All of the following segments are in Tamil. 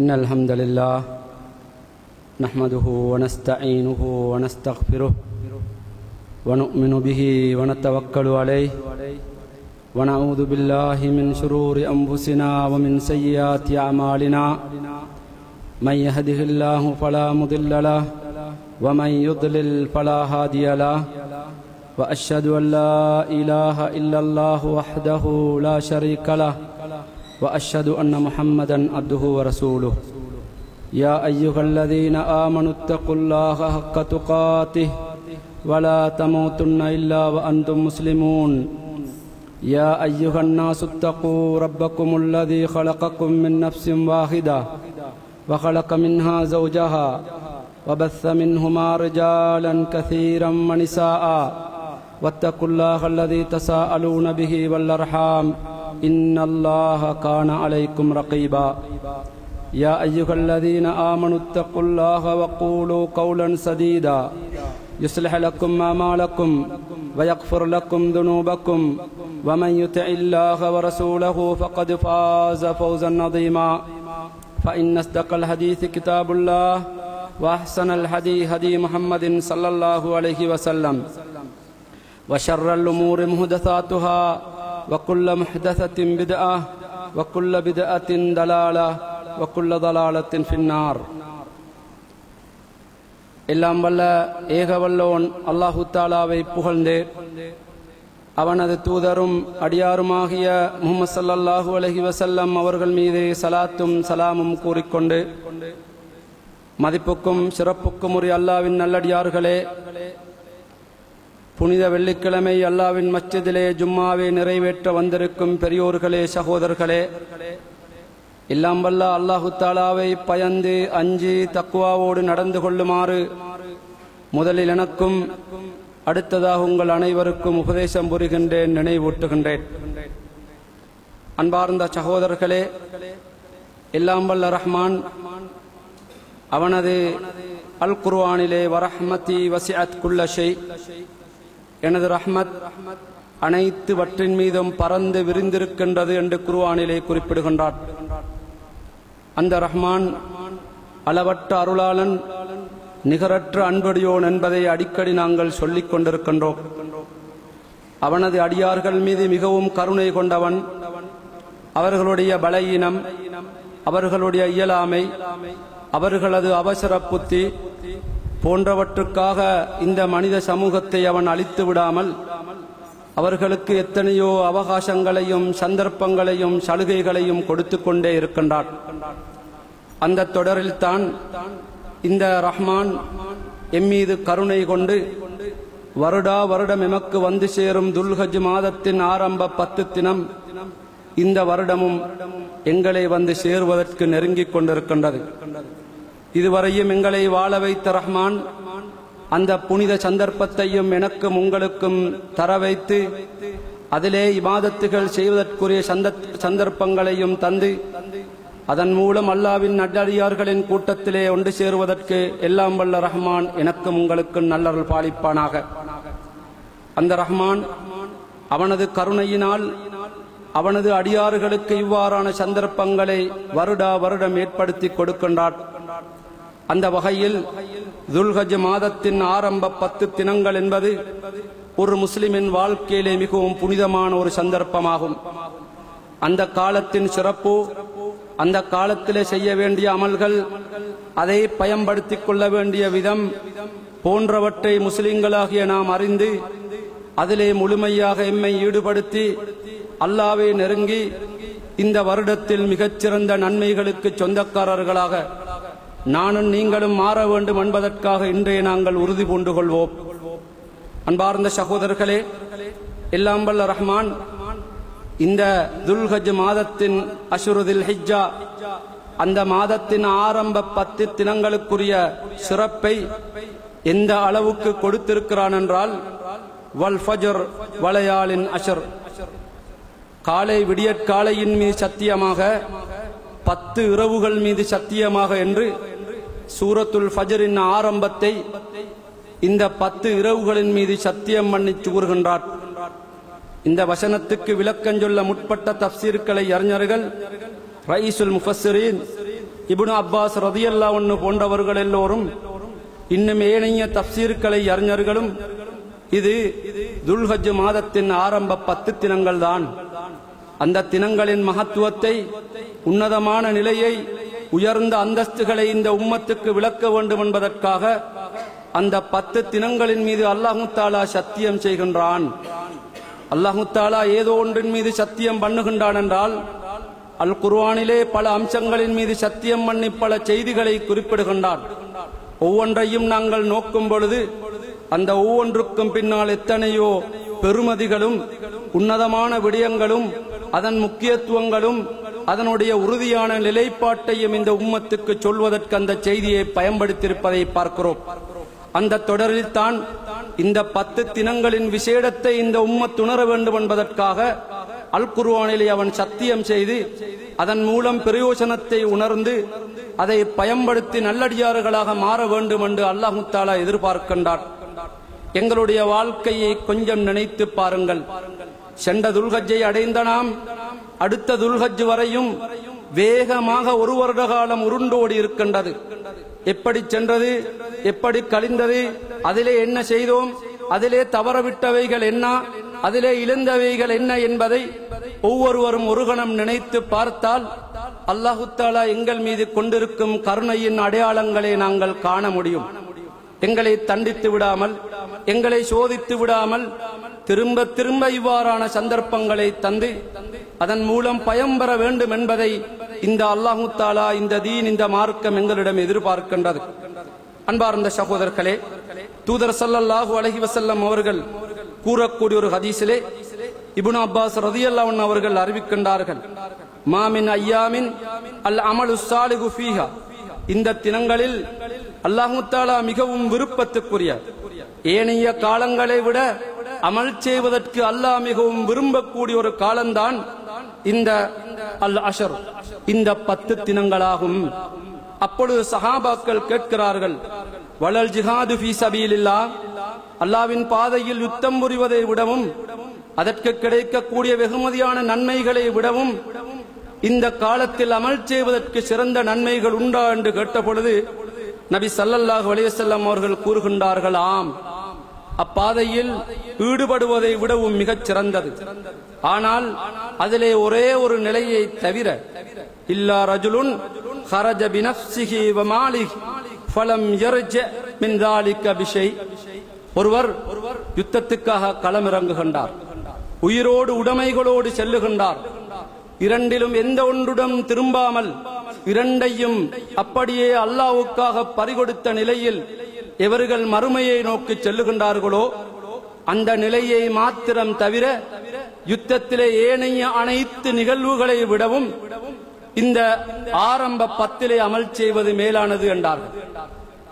إن الحمد لله نحمده ونستعينه ونستغفره ونؤمن به ونتوكل عليه ونعوذ بالله من شرور أنفسنا ومن سيئات أعمالنا من يهده الله فلا مضل له ومن يضلل فلا هادي له وأشهد أن لا إله إلا الله وحده لا شريك له وأشهد أن محمدا عبده ورسوله يا أيها الذين آمنوا اتقوا الله حق تقاته ولا تموتن إلا وأنتم مسلمون يا أيها الناس اتقوا ربكم الذي خلقكم من نفس واحدة وخلق منها زوجها وبث منهما رجالا كثيرا ونساء واتقوا الله الذي تساءلون به والأرحام إن الله كان عليكم رقيبا يا أيها الذين آمنوا اتقوا الله وقولوا قولا سديدا يصلح لكم أعمالكم ويغفر لكم ذنوبكم ومن يطع الله ورسوله فقد فاز فوزا عظيما فإن أصدق الحديث كتاب الله وأحسن الهدي هدي محمد صلى الله عليه وسلم وشر الأمور محدثاتها وكل محدثة بدعة وكل بدعة ضلالة وكل ضلالة في النار. எல்லாம் வல்ல ஏகவல்லோன் அல்லாஹு தாலாவை புகழ்ந்தே அவனது தூதரும் அடியாருமாகிய முஹம்மது ஸல்லல்லாஹு அலைஹி வஸல்லம் அவர்கள் மீது சலாத்தும் சலாமும் கூறிக்கொண்டு, மதிப்புக்கும் சிறப்புக்கும் உரிய அல்லாஹ்வின் நல்லடியார்களே, புனித வெள்ளிக்கிழமை அல்லாஹ்வின் மஸ்ஜிதிலே ஜும்மாவை நிறைவேற்ற வந்திருக்கும் பெரியோர்களே, சகோதரர்களே, எல்லாம் வல்ல அல்லாஹு தாலாவை பயந்து அஞ்சி தக்வாவோடு நடந்து கொள்ளுமாறு முதலில் எனக்கும் அடுத்ததாக உங்கள் அனைவருக்கும் உபதேசம் புரிகின்றேன், நினைவூட்டுகின்றேன். அன்பார்ந்த சகோதரர்களே, எல்லாம் வல்ல ரஹ்மான் அவனது அல் குர்ஆனிலே வரஹ்மதி வசிஅத் குல்ல ஷை, எனது ரஹ்மத் அனைத்து வற்றின் மீதும் பறந்து விரிந்திருக்கின்றது என்று குர்ஆனிலே குறிப்பிடுகின்றார். அந்த ரஹ்மான் அளவற்ற அருளாளன், நிகரற்ற அன்படியோன் என்பதை அடிக்கடி நாங்கள் சொல்லிக் கொண்டிருக்கின்றோம். அவனது அடியார்கள் மீது மிகவும் கருணை கொண்டவன். அவர்களுடைய பலவீனம், அவர்களுடைய இயலாமை, அவர்களது அவசர புத்தி போன்றவற்றுக்காக இந்த மனித சமூகத்தை அவன் அழித்து விடாமல் அவர்களுக்கு எத்தனையோ அவகாசங்களையும் சந்தர்ப்பங்களையும் சலுகைகளையும் கொடுத்து கொண்டே இருக்கின்றார். அந்த தொடரில்தான் இந்த ரஹ்மான் எம்மீது கருணை கொண்டு வருடம் எமக்கு வந்து சேரும் துல்ஹஜ் மாதத்தின் ஆரம்ப 10 தினம் இந்த வருடமும் எங்களை வந்து சேருவதற்கு நெருங்கிக் கொண்டிருக்கின்றது. இதுவரையும் எங்களை வாழ வைத்த ரஹ்மான் அந்த புனித சந்தர்ப்பத்தையும் எனக்கும் உங்களுக்கும் தர வைத்து அதிலே இபாதத்துகள் செய்வதற்குரிய சந்தர்ப்பங்களையும் தந்து அதன் மூலம் அல்லாஹ்வின் நல்லடியார்களின் கூட்டத்திலே ஒன்று சேருவதற்கு எல்லாம் வல்ல ரஹ்மான் எனக்கும் உங்களுக்கும் நல்லருள் பாலிப்பானாக. அந்த ரஹ்மான் அவனது கருணையினால் அவனது அடியார்களுக்கு இவ்வாறான சந்தர்ப்பங்களை வருடம் ஏற்படுத்தி கொடுக்கின்றார். அந்த வகையில் துல்ஹஜ் மாதத்தின் ஆரம்ப 10 தினங்கள் என்பது ஒரு முஸ்லிமின் வாழ்க்கையிலே மிகவும் புனிதமான ஒரு சந்தர்ப்பமாகும். அந்த காலத்தின் சிறப்பு, அந்த காலத்திலே செய்ய வேண்டிய அமல்கள், அதை பயன்படுத்திக் கொள்ள வேண்டிய விதம் போன்றவற்றை முஸ்லிம்களாகிய நாம் அறிந்து அதிலே முழுமையாக எம்மை ஈடுபடுத்தி அல்லாஹ்வை நெருங்கி இந்த வருடத்தில் மிகச்சிறந்த நன்மைகளுக்கு சொந்தக்காரர்களாக நானும் நீங்களும் மாற வேண்டும் என்பதற்காக இன்றைய நாங்கள் உறுதி பூண்டு கொள்வோம். அன்பார்ந்த சகோதரர்களே, எல்லாம் வல்ல ரஹ்மான் இந்த துல்ஹஜ் மாதத்தின் அஷ்ருதில் ஹிஜ்ஜா, அந்த மாதத்தின் ஆரம்ப 10 தினங்களுக்குரிய சிறப்பை எந்த அளவுக்கு கொடுத்திருக்கிறான் என்றால், வல் ஃபஜ்ர் வலையாலின் அஷர், காலை விடியற்காலையின் மீது சத்தியமாக, 10 இரவுகள் மீது சத்தியமாக என்று சூரத்துல் ஃபஜ்ரின் ஆரம்பத்தை இந்த 10 இரவுகளின் மீது சத்தியம் பண்ணி கூறுகின்றார். இந்த வசனத்துக்கு விளக்கம் சொல்ல முற்பட்ட தஃப்சீர்களை அறிஞர்கள் ரயீசுல் முஃபஸ்ஸிரீன் இப்னு அப்பாஸ் ரலியல்லாஹு அன்ஹு போன்றவர்கள் எல்லோரும் இன்னும் ஏனைய தஃப்சீர்களை அறிஞர்களும் இது துல்ஹஜ் மாதத்தின் ஆரம்ப 10 தினங்கள் தான். அந்த தினங்களின் மகத்துவத்தை, உன்னதமான நிலையை, உயர்ந்த அந்தஸ்துகளை இந்த உம்மத்துக்கு விளக்க வேண்டும் என்பதற்காக அந்த 10 தினங்களின் மீது அல்லாஹு தஆலா சத்தியம் செய்கின்றான். அல்லாஹு தஆலா ஏதோ ஒன்றின் மீது சத்தியம் பண்ணுகின்றான் என்றால் அல் குர்ஆனிலே பல அம்சங்களின் மீது சத்தியம் பண்ணி பல செய்திகளை குறிப்பிடுகின்றான். ஒவ்வொன்றையும் நாங்கள் நோக்கும் பொழுது அந்த ஒவ்வொன்றுக்கும் பின்னால் எத்தனையோ பெருமதிகளும் உன்னதமான விடயங்களும் அதன் முக்கியத்துவங்களும் அதனுடைய உறுதியான நிலைப்பாட்டையும் இந்த உம்மத்துக்கு சொல்வதற்கு அந்த செய்தியை பயன்படுத்தியிருப்பதை பார்க்கிறோம். அந்த தொடரில் தான் இந்த 10 தினங்களின் விசேடத்தை இந்த உம்மத் உணர வேண்டும் என்பதற்காக அல் குர்ஆனிலே அவன் சத்தியம் செய்து அதன் மூலம் பிரயோஜனத்தை உணர்ந்து அதை பயன்படுத்தி நல்லடியார்களாக மாற வேண்டும் என்று அல்லாஹு தஆலா எதிர்பார்க்கின்றான். எங்களுடைய வாழ்க்கையை கொஞ்சம் நினைத்து பாருங்கள். சென்ற துல்ஹஜ்ஜை அடைந்த நாம் அடுத்த துல்ஹஜ் வரையும் வேகமாக ஒரு வருட காலம் உருண்டோடி இருக்கின்றது. எப்படி சென்றது, எப்படி கழிந்தது, அதிலே என்ன செய்தோம், அதிலே தவறவிட்டவைகள் என்ன, அதிலே இழந்தவைகள் என்ன என்பதை ஒவ்வொருவரும் ஒரு கணம் நினைத்து பார்த்தால் அல்லாஹு தஆலா எங்கள் மீது கொண்டிருக்கும் கருணையின் அடையாளங்களை நாங்கள் காண முடியும். எங்களை தண்டித்து விடாமல், எங்களை சோதித்து விடாமல் திரும்ப திரும்ப இவ்வாறான சந்தர்ப்பங்களை தந்து அதன் மூலம் பயம் பெற வேண்டும் என்பதை இந்த அல்லாஹு தஆலா, இந்த தீன், இந்த மார்க்கம் எங்களிடம் எதிர்பார்க்கின்றது. அன்பார்ந்த சகோதரர்களே, தூதர் ஸல்லல்லாஹு அலைஹி வஸல்லம் அவர்கள் கூறக்கூடிய ஒரு ஹதீஸிலே இப்னு அப்பாஸ் ரலியல்லாஹு அன்ஹு அவர்கள் அறிவிக்கின்றார்கள், மாமின் ஐயாமின் அல் அமலு ஸாலிஹு ஃபீஹா, இந்த தினங்களில் அல்லாஹு தஆலா மிகவும் விருப்பத்துக்குரிய, ஏனைய காலங்களை விட அமல் செய்வதற்கு அல்லாஹ் மிகவும் விரும்பக்கூடிய ஒரு காலம்தான் இந்த அல் அஷர், இந்த 10 தினங்களாகும். அப்பொழுது சஹாபாக்கள் கேட்கிறார்கள், வலல் ஜிஹாது ஃபீ சபீலில்லாஹ், அல்லாஹ்வின் பாதையில் யுத்தம் புரிவதை விடவும் அதற்கு கிடைக்கக்கூடிய வெகுமதியான நன்மைகளை விடவும் இந்த காலத்தில் அமல் செய்வதற்கு சிறந்த நன்மைகள் உண்டா என்று கேட்ட பொழுது நபி ஸல்லல்லாஹு அலைஹி வஸல்லம் அவர்கள் கூறுகின்றார்கள், ஆம், அப்பாதையில் ஈடுபடுவதை விடவும் மிகச் சிறந்தது. ஆனால் அதிலே ஒரே ஒரு நிலையை தவிர, இல்லா ரஜுலுன் ஹரஜ பினஃப்ஸிஹி வ மாலிஹி ஃபலம் யர்ஜ மின் ذلك பிஷை, ஒருவர் யுத்தத்துக்காக களமிறங்குகின்றார், உயிரோடு உடைமைகளோடு செல்லுகின்றார், இரண்டிலும் எந்த ஒன்றுடன் திரும்பாமல் இரண்டையும் அப்படியே அல்லாஹ்வுக்காக பறிகொடுத்த நிலையில் எவர்கள் மறுமையை நோக்கி செல்லுகின்றார்களோ அந்த நிலையை மாத்திரம் தவிர யுத்தத்திலே ஏனைய அனைத்து நிகழ்வுகளை விடவும் இந்த ஆரம்ப 10 அமல் செய்வது மேலானது என்றார்கள்.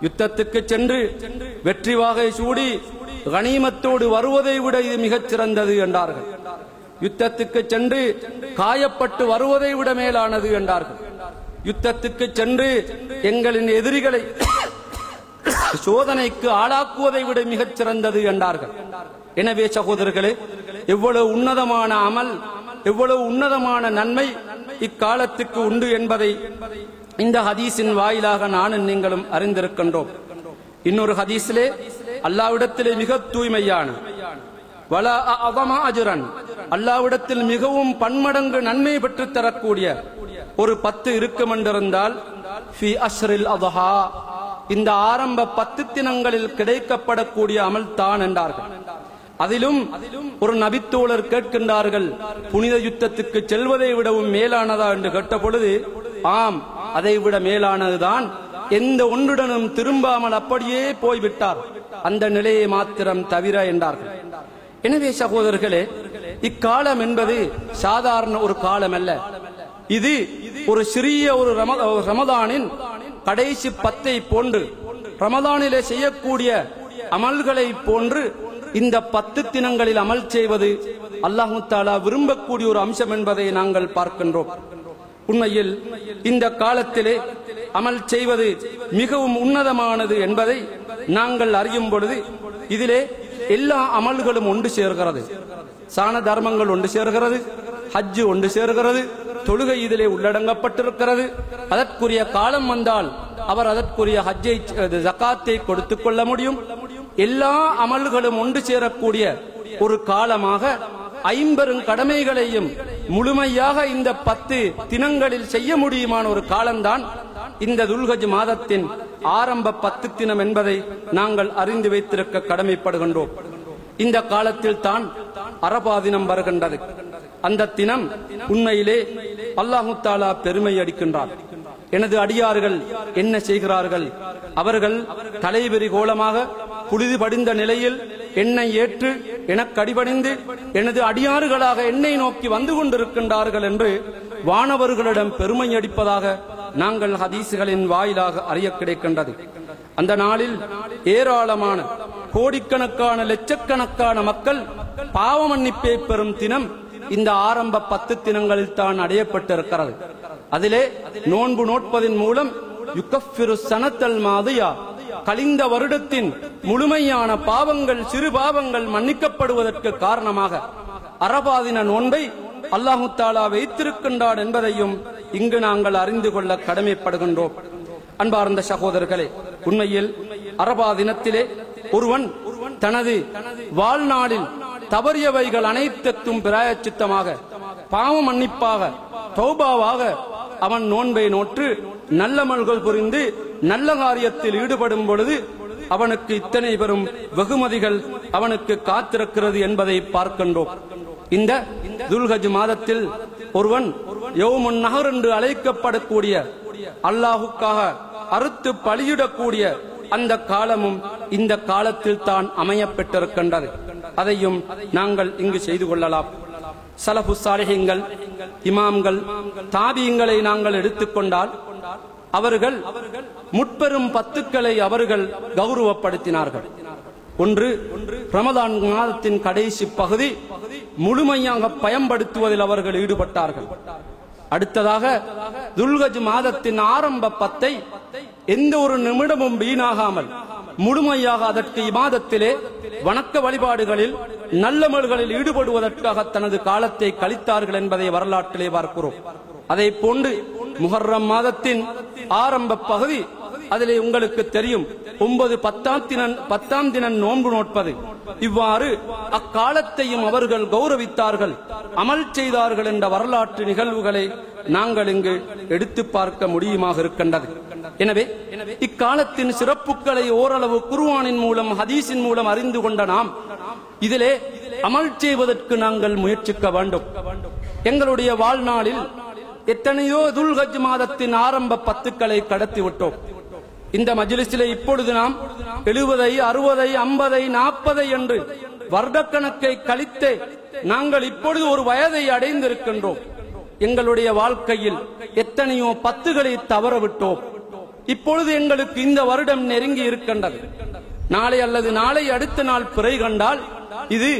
யுத்தத்துக்கு சென்று வெற்றி வாகை சூடி கனிமத்தோடு வருவதை விட இது மிகச் சிறந்தது என்றார்கள். யுத்தத்துக்கு சென்று காயப்பட்டு வருவதை விட மேலானது என்றார்கள். யுத்தத்துக்கு சென்று எங்களின் எதிரிகளை சோதனைக்கு ஆளாக்குவதை விட மிகச் சிறந்தது என்றார்கள். எனவே சகோதரர்களே, எவ்வளவு உன்னதமான அமல், எவ்வளவு உன்னதமான நன்மை இக்காலத்துக்கு உண்டு என்பதை இந்த ஹதீஸின் வாயிலாக நானும் நீங்களும் அறிந்திருக்கின்றோம். இன்னொரு ஹதீஸிலே அல்லாஹ்விடத்திலே மிக தூய்மையான வலா அஸமா அஜ்ரன், அல்லாஹ்விடத்தில் மிகவும் பன்மடங்கு நன்மை பெற்று தரக்கூடிய ஒரு 10 இருக்கும் என்றிருந்தால் ஃபி அஷ்ரில் அத்ஹா, இந்த ஆரம்ப 10 தினங்களில் கிடைக்கப்படக்கூடிய அமல் தான் என்றார்கள். அதிலும் ஒரு நபித்தோழர் கேட்கின்றார்கள், புனித யுத்தத்துக்கு செல்வதை விடவும் மேலானதா என்று கேட்ட பொழுது, ஆம், அதை விட மேலானதுதான், எந்த ஒன்றுடனும் திரும்பாமல் அப்படியே போய்விட்டார், அந்த நிலையை மாத்திரம் தவிர என்றார்கள். எனவே சகோதரர்களே, இக்காலம் என்பது சாதாரண ஒரு காலம் அல்ல. இது ஒரு சிறிய ஒரு ரமதானின் கடைசி 10 போன்று, ரமதானிலே செய்யக்கூடிய அமல்களை போன்று இந்த 10 தினங்களில் அமல் செய்வது அல்லாஹ் தஆலா விரும்பக்கூடிய ஒரு அம்சம் என்பதை நாங்கள் பார்க்கின்றோம். உண்மையில் இந்த காலத்திலே அமல் செய்வது மிகவும் உன்னதமானது என்பதை நாங்கள் அறியும் பொழுது இதிலே எல்லா அமல்களும் ஒன்று சேர்கிறது. சான தர்மங்கள் ஒன்று சேர்கிறது, ஹஜ் ஒன்று சேர்கிறது, தொழுகை இதிலே உள்ளடங்கப்பட்டிருக்கிறது. அதற்குரிய காலம் வந்தால் அவர் அதற்குரிய ஹஜ்ஜை ஜகாத்தை கொடுத்துக் கொள்ள முடியும். எல்லா அமல்களும் ஒன்று சேரக்கூடிய ஒரு காலமாக 50 கடமைகளையும் முழுமையாக இந்த 10 தினங்களில் செய்ய முடியுமான ஒரு காலம்தான் இந்த துல்ஹஜ் மாதத்தின் ஆரம்ப 10 தினம் என்பதை நாங்கள் அறிந்து வைத்திருக்க கடமைப்படுகின்றோம். இந்த காலத்தில் தான் அரபா தினம் வருகின்றது. அந்த தினம் உண்மையிலே அல்லாஹு தஆலா பெருமை அடிக்கின்றார். எனது அடியார்கள் என்ன செய்கிறார்கள்? அவர்கள் தலைவெறி கோலமாக புழுதி படிந்த நிலையில் என்னை ஏற்று எனக்கு அடிபணிந்து எனது அடியாறுகளாக என்னை நோக்கி வந்து கொண்டிருக்கின்றார்கள் என்று வானவர்களிடம் பெருமை அடிப்பதாக நாங்கள் ஹதீஸ்களின் வாயிலாக அறிய கிடைக்கின்றது. அந்த நாளில் ஏராளமான கோடிக்கணக்கான லட்சக்கணக்கான மக்கள் பாவ மன்னிப்பை பெறும் தினம் இந்த ஆரம்ப 10 தினங்களில் தான் அடையப்பட்டிருக்கிறது. அதிலே நோன்பு நோட்பதின் மூலம் யுகஃபிரு சனத்தல் மாதியா, கழிந்த வருடத்தின் முழுமையான பாவங்கள் சிறு பாவங்கள் மன்னிக்கப்படுவதற்கு காரணமாக அரபா தின நோன்பை அல்லாஹு தஆலா வைத்திருக்கின்றார் என்பதையும் இங்கு நாங்கள் அறிந்து கொள்ள கடமைப்படுகின்றோம். அன்பார்ந்த சகோதரர்களே, உண்மையில் அரபா தினத்திலே ஒருவன் தனது வாழ்நாளில் தவறியவைகள் அனைத்துக்கும் பிராயச்சித்தமாக பாவ மன்னிப்பாக தௌபாவாக அவன் நோன்பை நோற்று நல்லமல்கள் புரிந்து நல்ல காரியத்தில் ஈடுபடும் பொழுது அவனுக்கு இத்தனை பெரும் வெகுமதிகள் அவனுக்கு காத்திருக்கிறது என்பதை பார்க்கின்றோம். இந்த துல்ஹஜ் மாதத்தில் ஒருவன் யௌமுன் நஹர் என்று அழைக்கப்படக்கூடிய அல்லாஹுக்காக அறுத்து பலியிடக்கூடிய அந்த காலமும் இந்த காலத்தில் தான் அமையப்பட்டிருக்கின்றது. அதையும் நாங்கள் இங்கு செய்து கொள்ளலாம். சலஃபு சாலிஹீன்கள், இமாம்கள், தாபீங்களை நாங்கள் எடுத்துக்கொண்டால் அவர்கள் முற்பெரும் 10களை அவர்கள் கௌரவப்படுத்தினார்கள். ஒன்று, ரமதான் மாதத்தின் கடைசி பகுதி முழுமையாக பயன்படுத்துவதில் அவர்கள் ஈடுபட்டார்கள். அடுத்ததாக துல்ஹஜ் மாதத்தின் ஆரம்ப 10ஐ எந்த ஒரு நிமிடமும் வீணாகாமல் முழுமையாக அதற்கு இபாதத்திலே வணக்க வழிபாடுகளில் நல்லமல்களில் ஈடுபடுவதற்காக தனது காலத்தை கழித்தார்கள் என்பதை வரலாற்றிலே பார்க்கிறோம். அதை போன்று முஹர்ரம் மாதத்தின் ஆரம்ப பகுதி, அதிலே உங்களுக்கு தெரியும் 9, 10ஆம் தினம் நோன்பு நோட்பது. இவ்வாறு அக்காலத்தையும் அவர்கள் கௌரவித்தார்கள், அமல் செய்தார்கள் என்ற வரலாற்று நிகழ்வுகளை நாங்கள் இங்கு எடுத்து பார்க்க முடியுமாக இருக்கின்றது. எனவே இக்காலத்தின் சிறப்புகளை ஓரளவு குர்ஆனின் மூலம் ஹதீஸின் மூலம் அறிந்து கொண்ட நாம் இதிலே அமல் செய்வதற்கு நாங்கள் முயற்சிக்க வேண்டும். எங்களுடைய வாழ்நாளில் எத்தனையோ துல்ஹஜ் மாதத்தின் ஆரம்ப 10களை கடத்தி விட்டோம். இந்த மஜ்லிஸிலே இப்பொழுது நாம் 70, 60, 50, 40 என்று வருடக்கணக்கை கழித்து நாங்கள் இப்பொழுது ஒரு வயதை அடைந்திருக்கின்றோம். எங்களுடைய வாழ்க்கையில் எத்தனையோ 10களை தவற விட்டோம். இப்பொழுது எங்களுக்கு இந்த வருடம் நெருங்கி இருக்கின்றது. நாளை அல்லது நாளை அடுத்த நாள் பிறை கண்டால் இது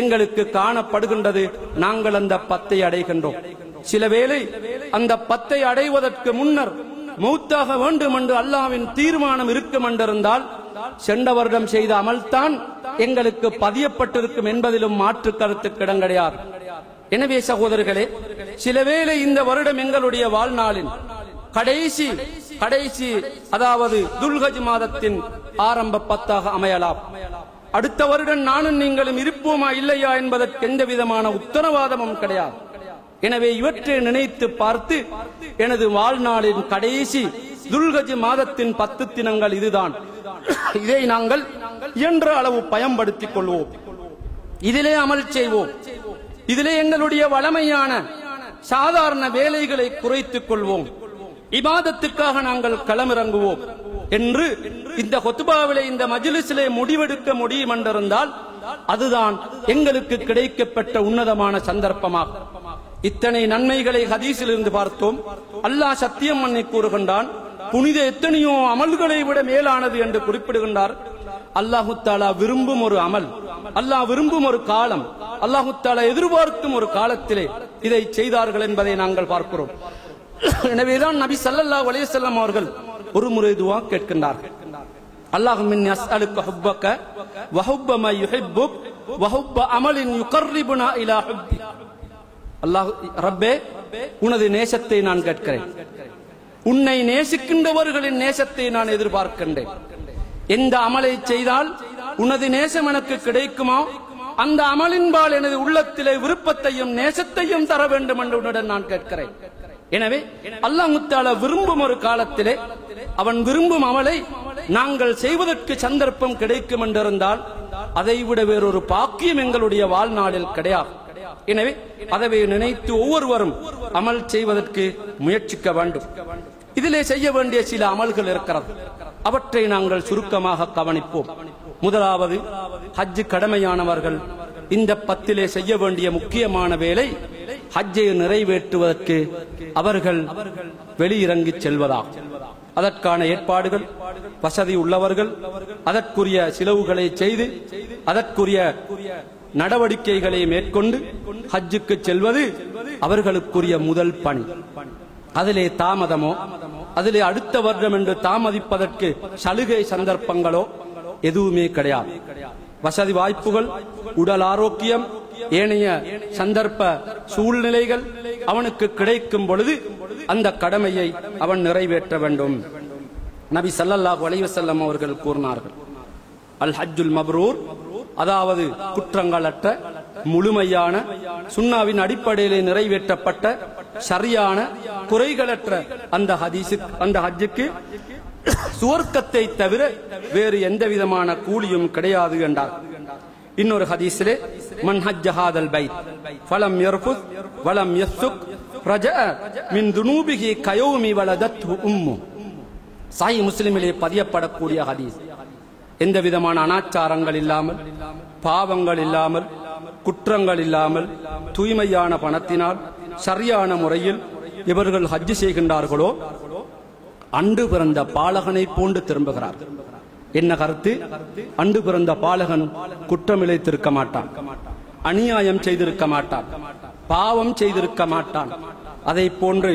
எங்களுக்கு காணப்படுகின்றது. நாங்கள் அந்த 10ஐ அடைகின்றோம். சில வேளை அந்த 10ஐ அடைவதற்கு முன்னர் மௌத்தாக வேண்டும் என்று அல்லாஹ்வின் தீர்மானம் இருக்கும் என்றிருந்தால் சென்ற வருடம் செய்த அமல்தான் எங்களுக்கு பதியப்பட்டிருக்கும் என்பதிலும் மாற்று கருத்துக்கு இடம் கிடையாது. எனவே சகோதரர்களே, சில வேளை இந்த வருடம் எங்களுடைய வாழ்நாளின் கடைசி அதாவது துல்ஹஜ் மாதத்தின் ஆரம்ப 10ஆக அமையலாம். அடுத்த வருடம் நானும் நீங்களும் இருப்போமா இல்லையா என்பதற்கு எந்த விதமான உத்தரவாதமும் கிடையாது. எனவே இவற்றை நினைத்து பார்த்து எனது வாழ்நாளின் கடைசி துல்ஹஜ் மாதத்தின் 10 தினங்கள் இதுதான், இதை நாங்கள் இயன்ற அளவு பயன்படுத்திக் கொள்வோம். இதிலே அமல் செய்வோம். இதிலே எங்களுடைய வளமையான சாதாரண வேலைகளை குறைத்துக் கொள்வோம். இபாதத்துக்காக நாங்கள் களமிறங்குவோம் என்று இந்த ஹுத்பாவிலே இந்த மஜ்லிஸிலே முடிவெடுக்க முடியும் என்றிருந்தால் அதுதான் எங்களுக்கு கிடைக்கப்பட்ட உன்னதமான சந்தர்ப்பமாகும். இத்தனை நன்மைகளை ஹதீஸில் இருந்து பார்த்தோம். அல்லாஹ் சத்தியம் பண்ணி கூறுகின்றான், புனித எத்தனையோ அமல்களை விட மேலானது என்று குறிப்பிடுகின்றார். அல்லாஹு தஆலா விரும்பும் ஒரு அமல், அல்லாஹ் விரும்பும் ஒரு காலம், அல்லாஹு தஆலா எதிர்பார்க்கும் ஒரு காலத்திலே இதை செய்தார்கள் என்பதை நாங்கள் பார்க்கிறோம். எனவேதான் நபி ஸல்லல்லாஹு அலைஹி வஸல்லம் அவர்கள் ஒரு முறை துஆ கேட்கின்றார்கள். அல்லாஹும்ம இன்னி அஸ்அலுக ஹுப்பக வ ஹுப்ப மா யுஹிப்புக் வ ஹுப்ப அமலின் யுகர்ரிபுனா இலா ஹுப்பி. அல்லாஹ் ரப்பே, உனது நேசத்தை நான் கேட்கிறேன். உன்னை நேசிக்கின்றவர்களின் நேசத்தை நான் எதிர்பார்க்கின்றேன். எந்த அமலை செய்தால் உனது நேசம் எனக்கு கிடைக்குமோ அந்த அமலின்பால் எனது உள்ளத்திலே விருப்பத்தையும் நேசத்தையும் தர வேண்டும் என்று உன்னுடன் நான் கேட்கிறேன். எனவே அல்லாஹ் தஆலா விரும்பும் ஒரு காலத்திலே அவன் விரும்பும் அமலை நாங்கள் செய்வதற்கு சந்தர்ப்பம் கிடைக்கும் என்றிருந்தால் அதைவிட வேறொரு பாக்கியம் எங்களுடைய வாழ்நாளில் கிடையாது. எனவே அதை நினைத்து ஒவ்வொருவரும் அமல் செய்வதற்கு முயற்சிக்க வேண்டும். இதிலே செய்ய வேண்டிய சில அமல்கள் இருக்கிறது. அவற்றை நாங்கள் சுருக்கமாக கவனிப்போம். முதலாவது, ஹஜ் கடமையானவர்கள் இந்த 10 செய்ய வேண்டிய முக்கியமான வேலை ஹஜ்ஜை நிறைவேற்றுவதற்கு அவர்கள் வெளியிறங்கி செல்வதாகும். அதற்கான ஏற்பாடுகள், வசதி உள்ளவர்கள் அதற்குரிய செலவுகளை செய்து அதற்குரிய நடவடிக்கைகளை மேற்கொண்டு ஹஜ்ஜுக்கு செல்வது அவர்களுக்குரிய முதல் பணி. அதிலே தாமதமோ அதிலே அடுத்த வருடம் என்று தாமதிப்பதற்கு சலுகை சந்தர்ப்பங்களோ எதுவுமே கிடையாது. வசதி வாய்ப்புகள், உடல் ஆரோக்கியம், ஏனைய சந்தர்ப்ப சூழ்நிலைகள் அவனுக்கு கிடைக்கும் பொழுது அந்த கடமையை அவன் நிறைவேற்ற வேண்டும். நபி ஸல்லல்லாஹு அலைஹி வஸல்லம் அவர்கள் கூறினார்கள், அல் ஹஜ்ஜுல் மப்ரூர், அதாவது குற்றங்களற்ற முழுமையான சுன்னாவின் அடிப்படையிலே நிறைவேற்றப்பட்ட சரியான குறைகளற்ற அந்த ஹஜ்ஜுக்கு சுவர்க்கத்தை தவிர வேறு எந்த விதமான கூலியும் கிடையாது என்றார். இன்னொரு ஹதீஸிலே, மன் ஹஜ்ஜ ஹாதல் பைத் ஃபலம் யர்ஃபுத் வலம் யஃசுக் ரஜஅ மின் துனூபிஹி கயௌமி வலதத்ஹு உம்மு. சஹீஹ் முஸ்லிமிலே பதியப்படக்கூடிய ஹதீஸ். எந்த விதமான அனாச்சாரங்கள் இல்லாமல், பாவங்கள் இல்லாமல், குற்றங்கள் இல்லாமல், தூய்மையான பணத்தினால் சரியான முறையில் இவர்கள் ஹஜ் செய்கின்றார்களோ அன்று பிறந்த பாலகனை போன்று திரும்புகிறார். என்ன கருத்து? அன்று பிறந்த பாலகன் குற்றமிழைத்திருக்க மாட்டான், அநியாயம் செய்திருக்க மாட்டான், பாவம் செய்திருக்க மாட்டான். அதை போன்று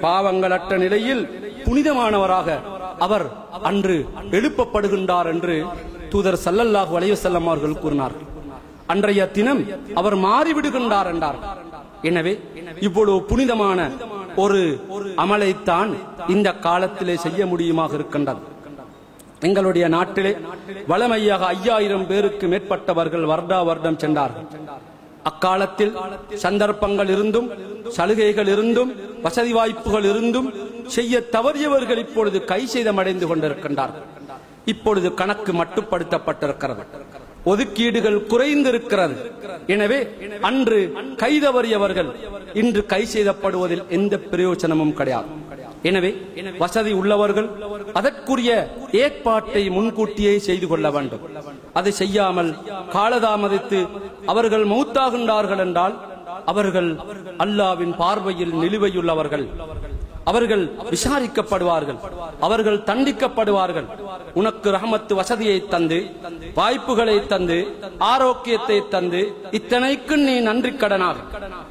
பாவங்களற்ற நிலையில் புனிதமானவராக அவர் அன்று எழுப்பப்படுகின்றார் என்று தூதர் ஸல்லல்லாஹு அலைஹி வஸல்லம் அவர்கள் கூறினார்கள். அன்றைய தினம் அவர் மாறிவிடுகின்றார் என்றார். எனவே இவ்வளவு புனிதமான ஒரு அமலைத்தான் இந்த காலத்திலே செய்ய முடியுமாக இருக்கின்றது. எங்களுடைய நாட்டிலே வளமையாக 5000 பேருக்கு மேற்பட்டவர்கள் வருடம் சென்றார்கள். அக்காலத்தில் சந்தர்ப்பங்கள் இருந்தும், சலுகைகள் இருந்தும், வசதி வாய்ப்புகள் இருந்தும் செய்ய தவறியவர்கள் இப்பொழுது கை சேதமடைந்து கொண்டிருக்கின்றார்கள். இப்பொழுது கணக்கு மட்டுப்படுத்தப்பட்டிருக்கிறது, ஒதுக்கீடுகள் குறைந்திருக்கிறது. எனவே அன்று கைதவறியவர்கள் இன்று கை செய்தப்படுவதில் எந்த பிரயோஜனமும் கிடையாது. எனவே வசதி உள்ளவர்கள் அதற்குரிய ஏற்பாட்டை முன்கூட்டியே செய்து கொள்ள வேண்டும். அதை செய்யாமல் காலதாமதித்து அவர்கள் மௌத்தாகின்றார்கள் என்றால் அவர்கள் அல்லாஹ்வின் பார்வையில் நிலுவையுள்ளவர்கள். அவர்கள் விசாரிக்கப்படுவார்கள், அவர்கள் தண்டிக்கப்படுவார்கள். உனக்கு ரஹமத்து வசதியை தந்து, வாய்ப்புகளை தந்து, ஆரோக்கியத்தை தந்து, இத்தனைக்கு நீ நன்றி கடனாக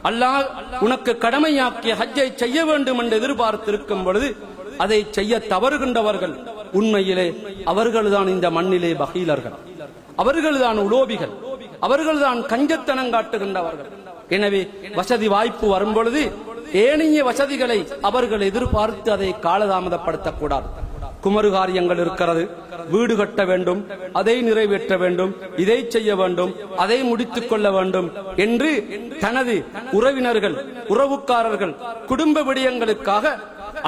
அல்லாஹ் உனக்கு கடமையாக்கிய ஹஜ்ஜை செய்ய வேண்டும் என்று எதிர்பார்த்திருக்கும் பொழுது அதை செய்ய தவறுகின்றவர்கள் உண்மையிலே அவர்கள்தான் இந்த மண்ணிலே பகீலர்கள், அவர்கள்தான் உலோபிகள், அவர்கள்தான் கஞ்சத்தனம் காட்டுகின்றவர்கள். எனவே வசதி வாய்ப்பு வரும் பொழுது ஏனைய வசதிகளை அவர்கள் எதிர்பார்த்து அதை காலதாமதப்படுத்தக்கூடாது. குமரு காரியங்கள் இருக்கிறது, வீடு கட்ட வேண்டும், அதை நிறைவேற்ற வேண்டும், இதை செய்ய வேண்டும், அதை முடித்துக் கொள்ள வேண்டும் என்று தனது உறவினர்கள், உறவுக்காரர்கள், குடும்ப விடயங்களுக்காக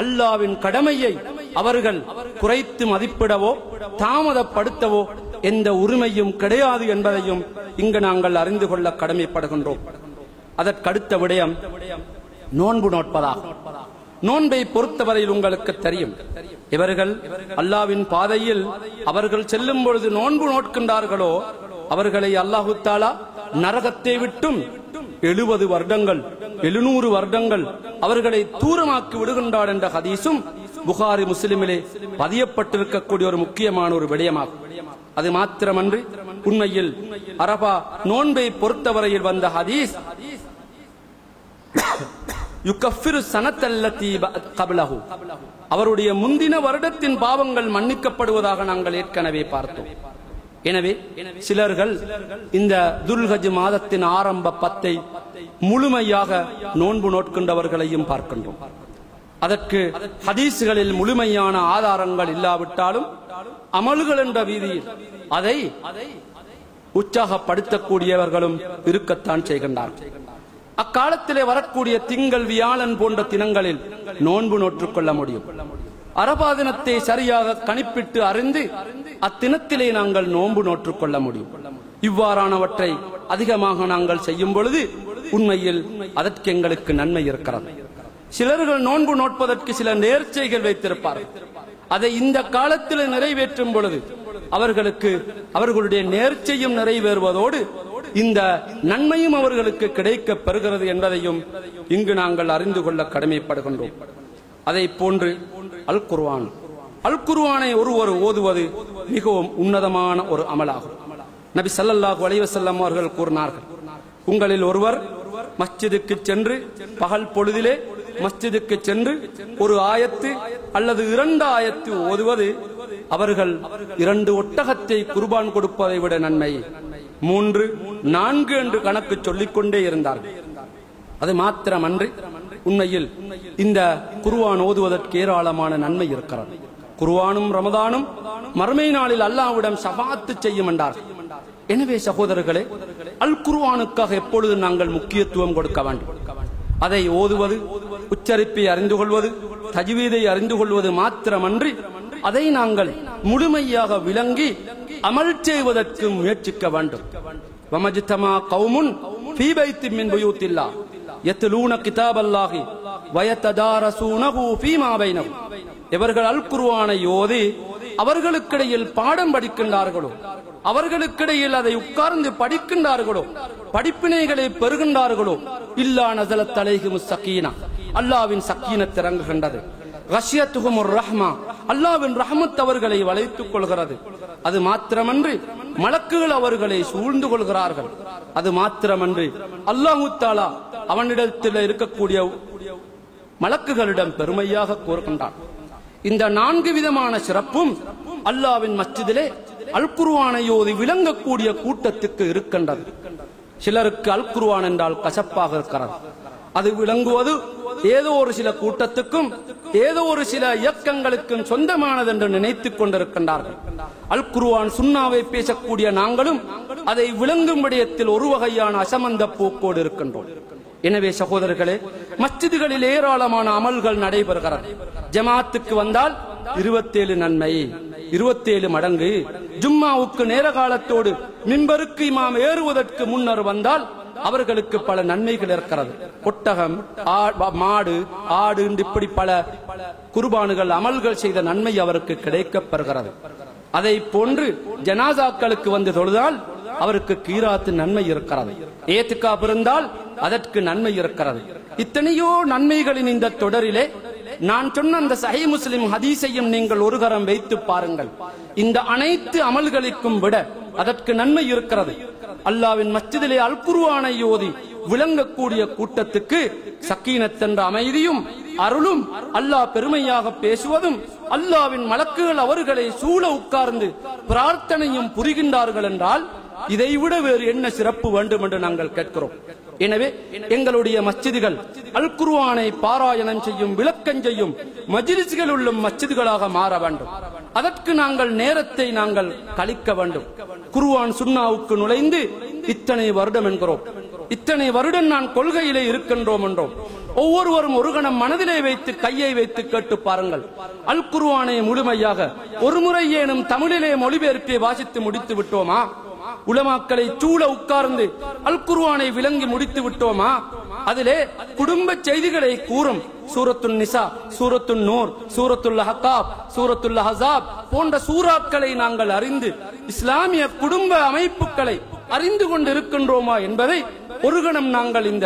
அல்லாஹ்வின் கடமையை அவர்கள் குறைத்து மதிப்பிடவோ தாமதப்படுத்தவோ எந்த உரிமையும் கிடையாது என்பதையும் இங்கு நாங்கள் அறிந்து கொள்ள கடமைப்படுகின்றோம். அதற்கடுத்த விடயம் நோன்பு நோட்பதாகும். நோன்பை பொறுத்தவரையில் உங்களுக்கு தெரியும், இவர்கள் அல்லாஹ்வின் பாதையில் அவர்கள் செல்லும் பொழுது நோன்பு நோட்கின்றார்களோ அவர்களை அல்லாஹு தஆலா நரகத்தை விட்டும் 70 வருடங்கள் 700 வருடங்கள் அவர்களை தூரமாக்கி விடுகின்றார் என்ற ஹதீஸும் புகாரி முஸ்லிமிலே பதியப்பட்டிருக்கக்கூடிய ஒரு முக்கியமான ஒரு விடயமாகும். அது மாத்திரமன்றி உண்மையில் அரபா நோன்பை பொறுத்தவரையில் வந்த ஹதீஸ் யுகஃபிரு ஸனத்தல்லதி கப்லஹு, அவருடைய முந்தின வருடத்தின் பாவங்கள் மன்னிக்கப்படுவதாக நாங்கள் ஏற்கனவே பார்த்தோம். எனவே சிலர்கள் இந்த துல்ஹஜ் மாதத்தின் ஆரம்ப 10 முழுமையாக நோன்பு நோட்கின்றவர்களையும் பார்க்கின்றோம். அதற்கு ஹதீஸ்களில் முழுமையான ஆதாரங்கள் இல்லாவிட்டாலும் அமல்கள் என்ற வீதியில் அதை உற்சாகப்படுத்தக்கூடியவர்களும் இருக்கத்தான் செய்கின்றார்கள். அக்காலத்திலே வரக்கூடிய திங்கள், வியாழன் போன்ற தினங்களில் நோன்பு நோற்றுக் கொள்ள முடியும். அரபா தினத்தை சரியாக கணிப்பிட்டு அறிந்து அத்தினத்திலே நாங்கள் நோன்பு நோற்றுக் கொள்ள முடியும். இவ்வாறானவற்றை அதிகமாக நாங்கள் செய்யும் பொழுது உண்மையில் அதற்கு எங்களுக்கு நன்மை இருக்கிறது. சிலர்கள் நோன்பு நோட்பதற்கு சில நேர்ச்சைகள் வைத்திருப்பார்கள். அதை இந்த காலத்தில் நிறைவேற்றும் பொழுது அவர்களுக்கு அவர்களுடைய நேர்ச்சையும் நிறைவேறுவதோடு இந்த நன்மையும் அவர்களுக்கு கிடைக்க பெறுகிறது என்பதையும் இங்கு நாங்கள் அறிந்து கொள்ள கடமைப்படுகின்றோம். அதை போன்று அல் குர்ஆன், அல் குர்ஆனை ஒருவர் ஓதுவது மிகவும் உன்னதமான ஒரு அமலாகும். நபி ஸல்லல்லாஹு அலைஹி வஸல்லம் அவர்கள் கூறினார்கள், உங்களில் ஒருவர் மஸ்ஜிதுக்கு சென்று பகல் பொழுதிலே மஸ்ஜிதுக்கு சென்று ஒரு ஆயத்து அல்லது 2 ஆயத்து ஓதுவது அவர்கள் 2 ஒட்டகத்தை குர்பான் கொடுப்பதை விட நன்மை. 3, 4 என்று கணக்கு சொல்லிக்கொண்டே இருந்தார்கள். அது மாத்திரமன்றி உண்மையில் இந்த குர்ஆன் ஓதுவதற்கு ஏராளமான நன்மை இருக்கிறது. குர்ஆனும் ரமதானும் மறுமை நாளில் அல்லாஹ்விடம் ஷஃபாஅத்து செய்யும் என்றார்கள். எனவே சகோதரர்களே, அல் குர்ஆனுக்காக எப்பொழுது நாங்கள் முக்கியத்துவம் கொடுக்க வேண்டும். அதை ஓதுவது, உச்சரிப்பை அறிந்து கொள்வது, தஜ்வீதை அறிந்து கொள்வது மாத்திரமன்றி அதை நாங்கள் முழுமையாக விளங்கி அமல் செய்வதற்கு முயற்சிக்க வேண்டும். வமஜ்தமா கௌமுன் ஃபீ பைத்தின் மின் புயூத்தில்லாஹ் யத்லூன கிதாபல்லாஹி வயததாரஸூனஹு ஃபீமா பைனஹும். இவர்கள் அல் குர்ஆனை ஓதி அவர்களுக்கிடையில் பாடம் படிக்கின்றார்களோ, அவர்களுக்கிடையில் அதை உட்கார்ந்து படிக்கின்றார்களோ, படிப்பினைகளை பெறுகின்றார்களோ, இல்லா நஸலத் அலைஹிமுஸ் ஸகீனா, அல்லாஹ்வின் ஸகீனத் இறங்குகின்றது. கஷியத்துஹுமுர் ரஹ்மா, அல்லாஹ்வின் ரஹ்மத் அவர்களை வளைத்துக் கொள்கிறது. அது மாத்திரமன்றி மலக்குகள் அவர்களை சூழ்ந்து கொள்கிறார்கள். அது மாத்திரமன்றி அல்லாஹ் தஆலா அவனிடத்தில் இருக்கக்கூடிய மலக்குகளிடம் பெருமையாக கூறுகின்றான். இந்த 4 விதமான சிறப்பும் அல்லாஹ்வின் மஸ்ஜிதிலே அல் குர்ஆனை ஓதி விளங்கக்கூடிய கூட்டத்துக்கு இருக்கின்றது. சிலருக்கு அல் குர்ஆன் என்றால் கசப்பாக இருக்கிறது. அது விளங்குவது ஏதோ ஒரு சில கூட்டத்துக்கும் ஏதோ ஒரு சில இயக்கங்களுக்கும் சொந்தமானது என்று நினைத்துக் கொண்டிருக்கின்றார்கள். அல் குர்ஆன் சுன்னாவை பேசக்கூடிய நாங்களும் அதை விளங்கும் விடயத்தில் ஒரு வகையான அசமந்த போக்கோடு இருக்கின்றோம். எனவே சகோதரர்களே, மஸ்ஜிதுகளில் ஏராளமான அமல்கள் நடைபெறுகிறது. ஜமாத்துக்கு வந்தால் 27 நன்மை, 27 மடங்கு. ஜும்மாவுக்கு நேர காலத்தோடு மிம்பருக்கு இமாம் ஏறுவதற்கு முன்னர் வந்தால் அவர்களுக்கு பல நன்மைகள் இருக்கிறது. ஒட்டகம், மாடு, ஆடு, இப்படி பல குர்பானுகள் அமல்கள் செய்த நன்மை அவருக்கு கிடைக்கப் பெறுகிறது. அதை போன்று ஜனாசாக்களுக்கு வந்து தொழுதால் அவருக்கு கீராத்து நன்மை இருக்கிறது. ஏத்திகாப் இருந்தால் அதற்கு நன்மை இருக்கிறது. இத்தனையோ நன்மைகளின் இந்த தொடரிலே நான் சொன்ன அந்த சஹீஹ் முஸ்லிம் ஹதீஸையும் நீங்கள் ஒரு கரம் வைத்து பாருங்கள். இந்த அனைத்து அமல்களுக்கும் விட அதற்கு நன்மை இருக்கிறது. அல்லாஹ்வின் மஸ்ஜிதிலே அல் குர்ஆனை ஓதி விளங்கக்கூடிய கூட்டத்துக்கு சக்கீனத் என்ற அமைதியும் அருளும், அல்லாஹ் பெருமையாக பேசுவதும், அல்லாஹ்வின் மலக்குகள் அவர்களை சூழ உட்கார்ந்து பிரார்த்தனையும் புரிகின்றார்கள் என்றால் இதைவிட வேறு என்ன சிறப்பு வேண்டும் என்று நாங்கள் கேட்கிறோம். எனவே எங்களுடைய மஸ்ஜிதுகள் அல் குர்ஆனை பாராயணம் செய்யும், விளக்கம் செய்யும் மஜ்லிஸ்கள் உள்ள மஸ்ஜிதுகளாக மாற வேண்டும். அதற்கு நாங்கள் நேரத்தை நாங்கள் கழிக்க வேண்டும். குர்ஆன் சுன்னாவுக்கு நுழைந்து இத்தனை வருடம் என்கிறோம். இத்தனை வருடம் நான் கொள்கையிலே இருக்கின்றோம் என்றோம். ஒவ்வொருவரும் ஒரு கணம் மனதிலே வைத்து கையை வைத்து கேட்டு பாருங்கள். அல் குர்ஆனை முழுமையாக ஒரு முறை ஏனும் தமிழிலே மொழிபெயர்ப்பை வாசித்து முடித்து விட்டோமா? உலமாக்களை சூழ உட்கார்ந்து அல் குர்ஆனை விளங்கி முடித்து விட்டோமா? அதிலே குடும்ப செய்திகளை கூறும் சூரத்துன் நிசா, சூரத்துன் நூர், சூரத்துல் அஹ்காப், சூரத்துல் அஹ்ஸாப் போன்ற சூறாக்களை நாங்கள் அறிந்து இஸ்லாமிய குடும்ப அமைப்புகளை அறிந்து கொண்டிருக்கின்றோமா என்பதை ஒரு கணம் நாங்கள் இந்த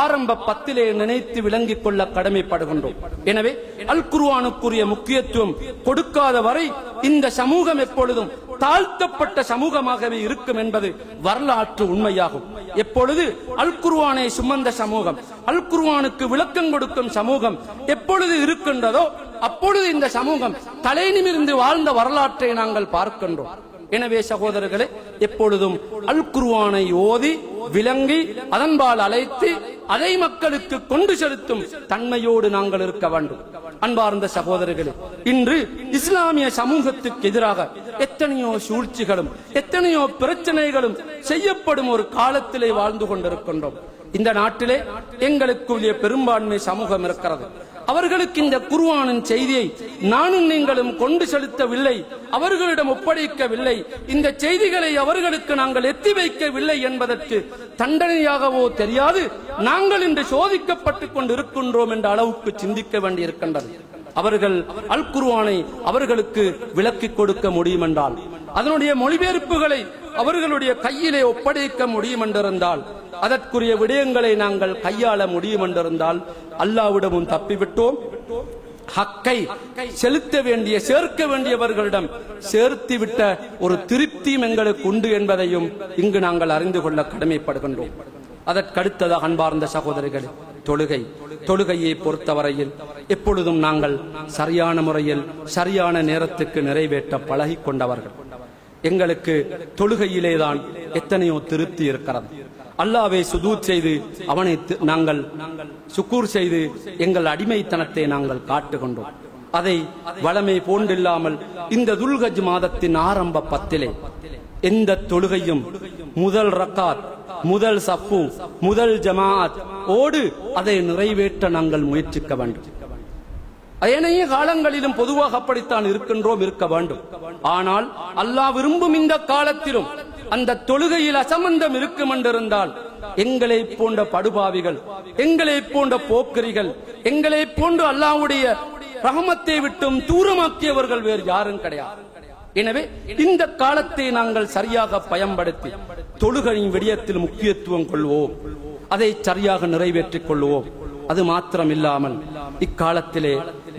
ஆரம்ப 10 நினைத்து விளங்கிக் கொள்ள கடமைப்படுகின்றோம். எனவே அல் குர்ஆனுக்குரிய முக்கியத்துவம் கொடுக்காத வரை இந்த சமூகம் எப்பொழுதும் தாழ்த்தப்பட்ட சமூகமாகவே இருக்கும் என்பது வரலாற்று உண்மையாகும். எப்பொழுது அல் குர்ஆனை சுமந்த சமூகம், அல் குர்ஆனுக்கு விளக்கம் கொடுக்கும் சமூகம் எப்பொழுது இருக்கின்றதோ அப்பொழுது இந்த சமூகம் தலை நிமிர்ந்து வாழ்ந்த வரலாற்றை நாங்கள் பார்க்கின்றோம். எனவே சகோதரர்களே, எப்பொழுதும் அல் குர்ஆனை ஓதி விளங்கி அதன்பால் அழைத்து அதை மக்களுக்கு கொண்டு செலுத்தும் தன்மையோடு நாங்கள் இருக்க வேண்டும். அன்பார்ந்த சகோதரர்களே, இன்று இஸ்லாமிய சமூகத்துக்கு எதிராக எத்தனையோ சூழ்ச்சிகளும் எத்தனையோ பிரச்சனைகளும் செய்யப்படும் ஒரு காலத்திலே வாழ்ந்து கொண்டிருக்கின்றோம். இந்த நாட்டிலே எங்களுக்குரிய பெரும்பான்மை சமூகம் இருக்கிறது. அவர்களுக்கு இந்த குர்ஆனின் செய்தியை நானும் நீங்களும் கொண்டு செலுத்தவில்லை, அவர்களிடம் ஒப்படைக்கவில்லை, இந்த செய்திகளை அவர்களுக்கு நாங்கள் எத்தி வைக்கவில்லை என்பதற்கு தண்டனையாகவோ தெரியாது நாங்கள் இன்று சோதிக்கப்பட்டுக் கொண்டிருக்கின்றோம் என்ற அளவுக்கு சிந்திக்க வேண்டியிருக்கின்றது. அவர்கள் அல் குர்ஆனை அவர்களுக்கு விளக்கிக் கொடுக்க முடியும் என்றால், அதனுடைய மொழிபெயர்ப்புகளை அவர்களுடைய கையிலே ஒப்படைக்க முடியும் என்றிருந்தால், அதற்குரிய விடயங்களை நாங்கள் கையாள முடியும் என்றிருந்தால், அல்லாஹ்விடமும் தப்பிவிட்டோம். ஹக்கை செலுத்த வேண்டிய சேர்க்க வேண்டியவர்களிடம் சேர்த்துவிட்ட ஒரு திருப்தியும் எங்களுக்கு உண்டு என்பதையும் இங்கு நாங்கள் அறிந்து கொள்ள கடமைப்படுகின்றோம். அதற்கடுத்ததாக அன்பார்ந்த சகோதரிகளே, தொழுகையை பொறுத்தவரையில் எப்பொழுதும் நாங்கள் சரியான முறையில் சரியான நேரத்துக்கு நிறைவேற்ற பழகி கொண்டவர்கள். எங்களுக்கு தொழுகையிலேதான் எத்தனையோ திருப்தி இருக்கிறது. அல்லாஹ்வை சுஜூத் செய்து அவனை நாங்கள் சுக்கூர் செய்து எங்கள் அடிமைத்தனத்தை நாங்கள் காட்டுகின்றோம். அதை வளமை போன்றில்லாமல் இந்த துல்ஹஜ் மாதத்தின் ஆரம்ப 10 எந்த தொழுகையும் முதல் ரக்காத், முதல் சஃபு, முதல் ஜமாஅத் ஓடு அதை நிறைவேற்ற நாங்கள் முயற்சிக்க வேண்டும். ஏனைய காலங்களிலும் பொதுவாக அப்படித்தான் இருக்க வேண்டும். ஆனால் அல்லாஹ் விரும்பும் இந்த காலத்திலும் அந்த தொழுகையில் அசம்பந்தம் இருக்கும் என்றிருந்தால், எங்களை போன்ற படுபாவிகள், எங்களை போன்ற போக்கிரிகள், எங்களை போன்று அல்லாஹ்வுடைய ரஹமத்தை விட்டும் தூரமாக்கியவர்கள் வேறு யாரும் கிடையாது. எனவே இந்த காலத்தை நாங்கள் சரியாக பயன்படுத்தி தொழுகையின் விடயத்தில் முக்கியத்துவம் கொள்வோம், அதை சரியாக நிறைவேற்றிக் கொள்வோம். அது மாத்திரம் இல்லாமல் இக்காலத்திலே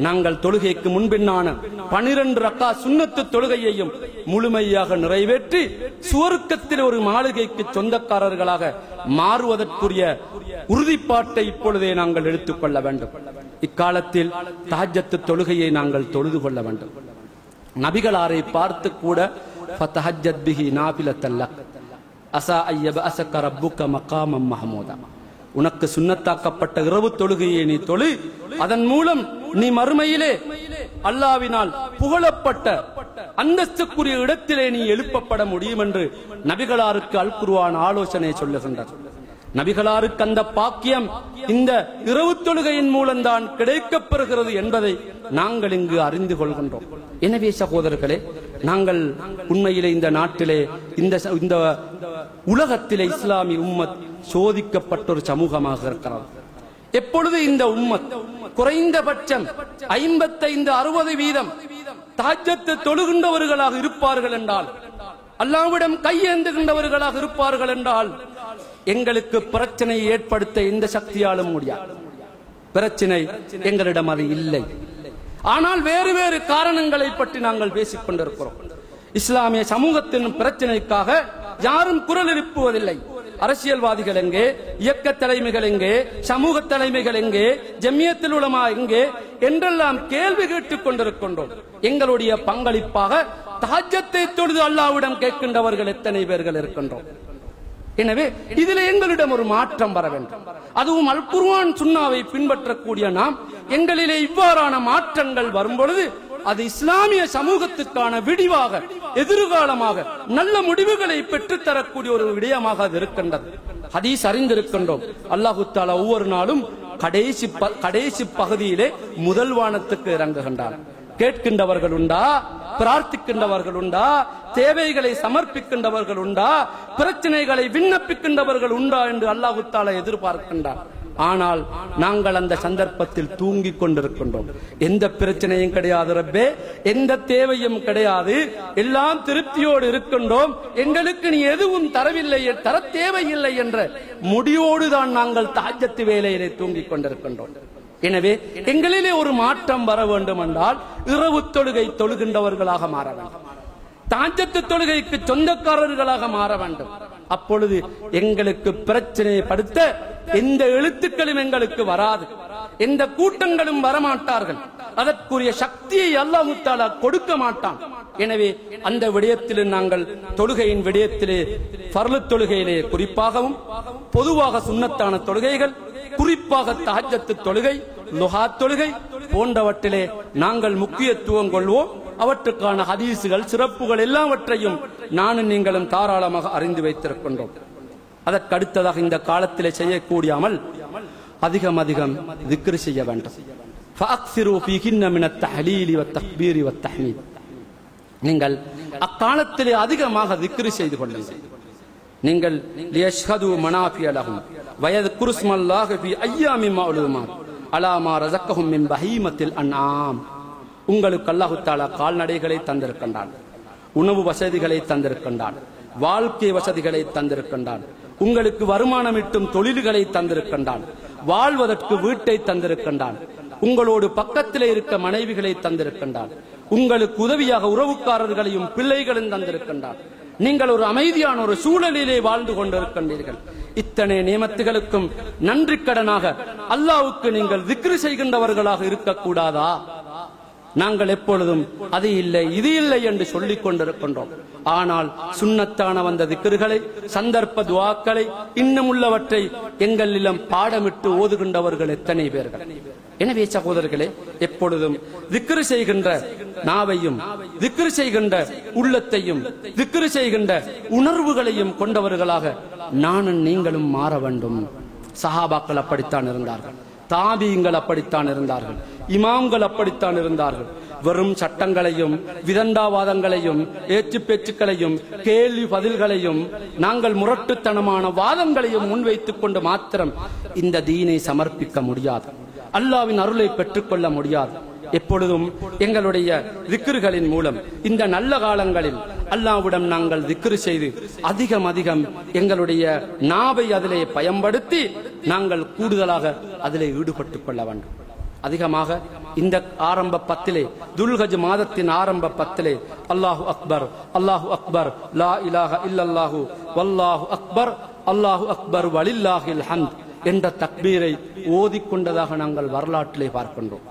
நாங்கள் தொழுகைக்கு முன்பின்னான 12 ரக்கா சுன்னத்து தொழுகையையும் முழுமையாக நிறைவேற்றி சுவர்க்கத்தில் ஒரு மாளிகைக்கு சொந்தக்காரர்களாக மாறுவதற்குரிய உறுதிப்பாட்டை இப்பொழுதே நாங்கள் எடுத்துக்கொள்ள வேண்டும். இக்காலத்தில் தஹஜ்ஜத் தொழுகையை நாங்கள் தொழுது கொள்ள வேண்டும். நபிகளாரை பார்த்து கூட ஃபதஹஜ்ஜத் பிஹி நாஃபிலத்தல் லக் அஸா அய்யபஅஸக ரப்புக மகாமம் மஹமூதா, உனக்கு சுன்னத்தாக்கப்பட்ட இரவு தொழுகையை நீ தொழு, அதன் மூலம் நீ மறுமையிலே அல்லாஹ்வினால் புகழப்பட்ட அந்தஸ்துக்குரிய இடத்திலே நீ எழுப்பப்பட முடியும் என்று நபிகளாருக்கு அல் குர்ஆன் ஆலோசனை சொல்லுகின்றார். நபிகளாருக்கு அந்த பாக்கியம் இந்த இரவு தொழுகையின் மூலம்தான் கிடைக்கப்பெறுகிறது என்பதை நாங்கள் இங்கு அறிந்து கொள்கின்றோம். எனவே சகோதரர்களே, நாங்கள் உண்மையிலே இந்த நாட்டிலே இந்த உலகத்திலே இஸ்லாமிய உம்மத் சோதிக்கப்பட்ட ஒரு சமூகமாக இருக்கிறது. எப்பொழுது இந்த உம்மத் குறைந்தபட்சம் 55-60% தஹஜ்ஜத் தொழுகின்றவர்களாக இருப்பார்கள் என்றால், அல்லாஹ்விடம் கையேந்துகின்றவர்களாக இருப்பார்கள் என்றால், எங்களுக்கு பிரச்சனை ஏற்படுத்த எந்த சக்தியாலும் முடியாது. பிரச்சனை எங்களிடம் அது இல்லை. ஆனால் வேறு வேறு காரணங்களை பற்றி நாங்கள் பேசிக் கொண்டிருக்கிறோம். இஸ்லாமிய சமூகத்தின் பிரச்சனைக்காக யாரும் குரல் எழுப்புவதில்லை. அரசியல்வாதிகள் எங்கே, இயக்க தலைமைகள் எங்கே, சமூக தலைமைகள் எங்கே, ஜமியத்துல் உலமா எங்கே என்றெல்லாம் கேள்வி கேட்டுக் கொண்டிருக்கின்றோம். எங்களுடைய பங்களிப்பாக தஹஜ்ஜத்தை தொழுது அல்லாஹ்விடம் கேட்கின்றவர்கள் எத்தனை பேர்கள் இருக்கின்றோம். எனவே இதில் எங்களிடம் ஒரு மாற்றம் வர வேண்டும். அதுவும் அல் குர்ஆன் சுன்னாவை பின்பற்றக்கூடிய நாம் எங்களிலே இவ்வாறான மாற்றங்கள் வரும்பொழுது அது இஸ்லாமிய சமூகத்துக்கான விடிவாக, எதிர்காலமாக நல்ல முடிவுகளை பெற்றுத்தரக்கூடிய ஒரு விடயமாக அது இருக்கின்றது. ஹதீஸ் அறிந்திருக்கின்றோம், அல்லாஹு தஆலா ஒவ்வொரு நாளும் கடைசி பகுதியிலே முதல் வானத்துக்கு இறங்குகின்றார். கேட்கின்றவர்கள் உண்டா, பிரார்த்திக்கின்றவர்கள் உண்டா, தேவைகளை சமர்ப்பிக்கின்றவர்கள் உண்டா, பிரச்சனைகளை விண்ணப்பிக்கின்றவர்கள் உண்டா என்று அல்லாஹு தஆலா எதிர்பார்க்கின்றார். ஆனால் நாங்கள் அந்த சந்தர்ப்பத்தில் தூங்கிக் கொண்டிருக்கின்றோம். எந்த பிரச்சனையும் கிடையாது ரப்பே, எந்த தேவையும் கிடையாது, எல்லாம் திருப்தியோடு இருக்கின்றோம், எங்களுக்கு நீ எதுவும் தரவில்லை, தர தேவையில்லை என்ற முடிவோடுதான் நாங்கள் தஹஜ்ஜத் வேளையிலே தூங்கிக் கொண்டிருக்கின்றோம். எனவே எங்களிலே ஒரு மாற்றம் வர வேண்டும் என்றால் இரவு தொழுகை தொழுகின்றவர்களாக மாற வேண்டும், தஹஜ்ஜத் தொழுகைக்கு சொந்தக்காரர்களாக மாற வேண்டும். அப்பொழுது எங்களுக்கு பிரச்சனையை படுத்த எந்த எழுத்துக்களும் எங்களுக்கு வராது, எந்த கூட்டங்களும் வரமாட்டார்கள், அதற்குரிய சக்தியை அல்லாஹ் தஆலா கொடுக்க மாட்டான். எனவே அந்த விடயத்திலே நாங்கள் தொழுகையின் விடயத்திலே ஃபர்லு தொழுகையிலே குறிப்பாகவும் பொதுவாக சுன்னத்தான தொழுகைகள், குறிப்பாக தஹஜ்ஜத் தொழுகை, லுஹா தொழுகை போன்றவற்றிலே நாங்கள் முக்கியத்துவம் கொள்வோம். அவற்றுக்கான ஹதீசுகள், சிறப்புகள் எல்லாவற்றையும் நானும் நீங்களும் தாராளமாக அறிந்து வைத்திருக்கின்றோம். அதற்கு அடுத்ததாக இந்த காலத்திலே செய்யக்கூடிய அமல் அதிகம் அதிகம் திக்ர் செய்ய வேண்டும். நீங்கள் அக்காலத்திலே அதிகமாக திக்ர் செய்து கொள்ளுங்கள். நீங்கள் லியஷ்ஹது மனாஃபிய லஹும் வயத்குரு ஸ்மல்லாஹி ஃபீ அய்யாமி மஅலூமாத் அலா மா ரஸக்கஹும் மின் பஹீமத்தில் அன்ஆம். உங்களுக்கு அல்லாஹ் தஆலா கால்நடைகளை தந்திருக்கின்றான், உணவு வசதிகளை தந்திருக்கின்றான், வாழ்க்கை வசதிகளை தந்திருக்கின்றான், உங்களுக்கு வருமானம் ஈட்டும் தொழில்களை தந்திருக்கின்றான், வாழ்வதற்கு வீட்டை தந்திருக்கின்றான், உங்களோடு பக்கத்திலே இருக்க மனைவிகளை தந்திருக்கின்றான், உங்களுக்கு உதவியாக உறவுக்காரர்களையும் பிள்ளைகளும் தந்திருக்கின்றான். நீங்கள் ஒரு அமைதியான ஒரு சூழலிலே வாழ்ந்து கொண்டிருக்கின்றீர்கள். இத்தனை நியமத்துகளுக்கும் நன்றி கடனாக அல்லாஹ்வுக்கு நீங்கள் திக்ர் செய்கின்றவர்களாக இருக்கக்கூடாதா? நாங்கள் எப்பொழுதும் அது இல்லை இது இல்லை என்று சொல்லிக் கொண்டிருக்கின்றோம். ஆனால் சுன்னத்தான வந்த திக்ர்களை, சந்தர்ப்ப துஆக்களை, இன்னும் உள்ளவற்றை எங்களிடம் பாடமிட்டு ஓதுகின்றவர்கள் எத்தனை பேர்கள்? எனவே சகோதரர்களே, எப்பொழுதும் திக்ர் செய்கின்ற நாவையும், திக்ர் செய்கின்ற உள்ளத்தையும், திக்ர் செய்கின்ற உணர்வுகளையும் கொண்டவர்களாக நானும் நீங்களும் மாற வேண்டும். சஹாபாக்கள் அப்படித்தான் இருந்தார்கள், தாபீங்கள் அப்படித்தான் இருந்தார்கள், இமாம்கள் அப்படித்தான் இருந்தார்கள். வெறும் சட்டங்களையும் விதண்டாவாதங்களையும் ஏற்று பேச்சுக்களையும் கேள்வி பதில்களையும் நாங்கள் முரட்டுத்தனமான வாதங்களையும் முன்வைத்துக் கொண்டு மாத்திரம் இந்த தீனை சமர்ப்பிக்க முடியாது, அல்லாஹ்வின் அருளை பெற்றுக்கொள்ள முடியாது. எப்பொழுதும் எங்களுடைய திக்ர்களின் மூலம் இந்த நல்ல காலங்களில் அல்லாஹ்விடம் நாங்கள் திக்ர் செய்து அதிகம் அதிகம் எங்களுடைய நாவை அதிலே பயன்படுத்தி நாங்கள் கூடுதலாக அதிலே ஈடுபட்டுக் கொள்ள வேண்டும். அதிகமாக இந்த ஆரம்ப பத்திலே, துல்ஹஜ் மாதத்தின் ஆரம்ப பத்திலே அல்லாஹு அக்பர், அல்லாஹு அக்பர், லா இலாஹ இல்லல்லாஹு வல்லாஹு அக்பர், அல்லாஹு அக்பர் வலில்லாஹில் ஹம்த் என்ற தக்பீரை ஓதிக்கொண்டதாக நாங்கள் வரலாற்றிலே பார்க்கின்றோம்.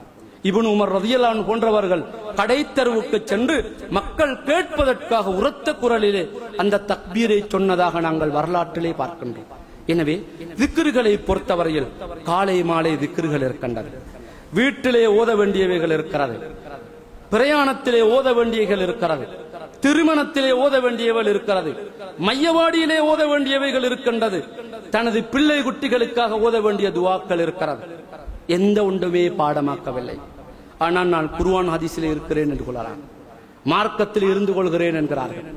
இப்னு உமர் ரலியல்லாஹு அன்ஹு போன்றவர்கள் கடைத்தெருவுக்கு சென்று மக்கள் கேட்பதற்காக உரத்த குரலிலே அந்த தக்பீரை சொன்னதாக நாங்கள் வரலாற்றிலே பார்க்கின்றோம். எனவே திக்ர்களை பொறுத்தவரையில் காலை மாலை திக்ர்கள் இருக்கின்றது. வீட்டிலே ஓத வேண்டியவைகள் இருக்கிறது, பிரயாணத்திலே ஓத வேண்டியவைகள் இருக்கிறது, திருமணத்திலே ஓத வேண்டியவைகள் இருக்கிறது, மையவாடியிலே ஓத வேண்டியவைகள் இருக்கின்றது, தனது பிள்ளை குட்டிகளுக்காக ஓத வேண்டிய துஆக்கள் இருக்கிறது. எந்த ஒன்றுமே பாடமாக்கவில்லை. ஆனால் நான் குர்ஆன் ஹதீஸிலே இருக்கிறேன் என்று கொள்ளலாம், மார்க்கத்தில் இருந்து கொள்கிறேன் என்கிறார்கள்,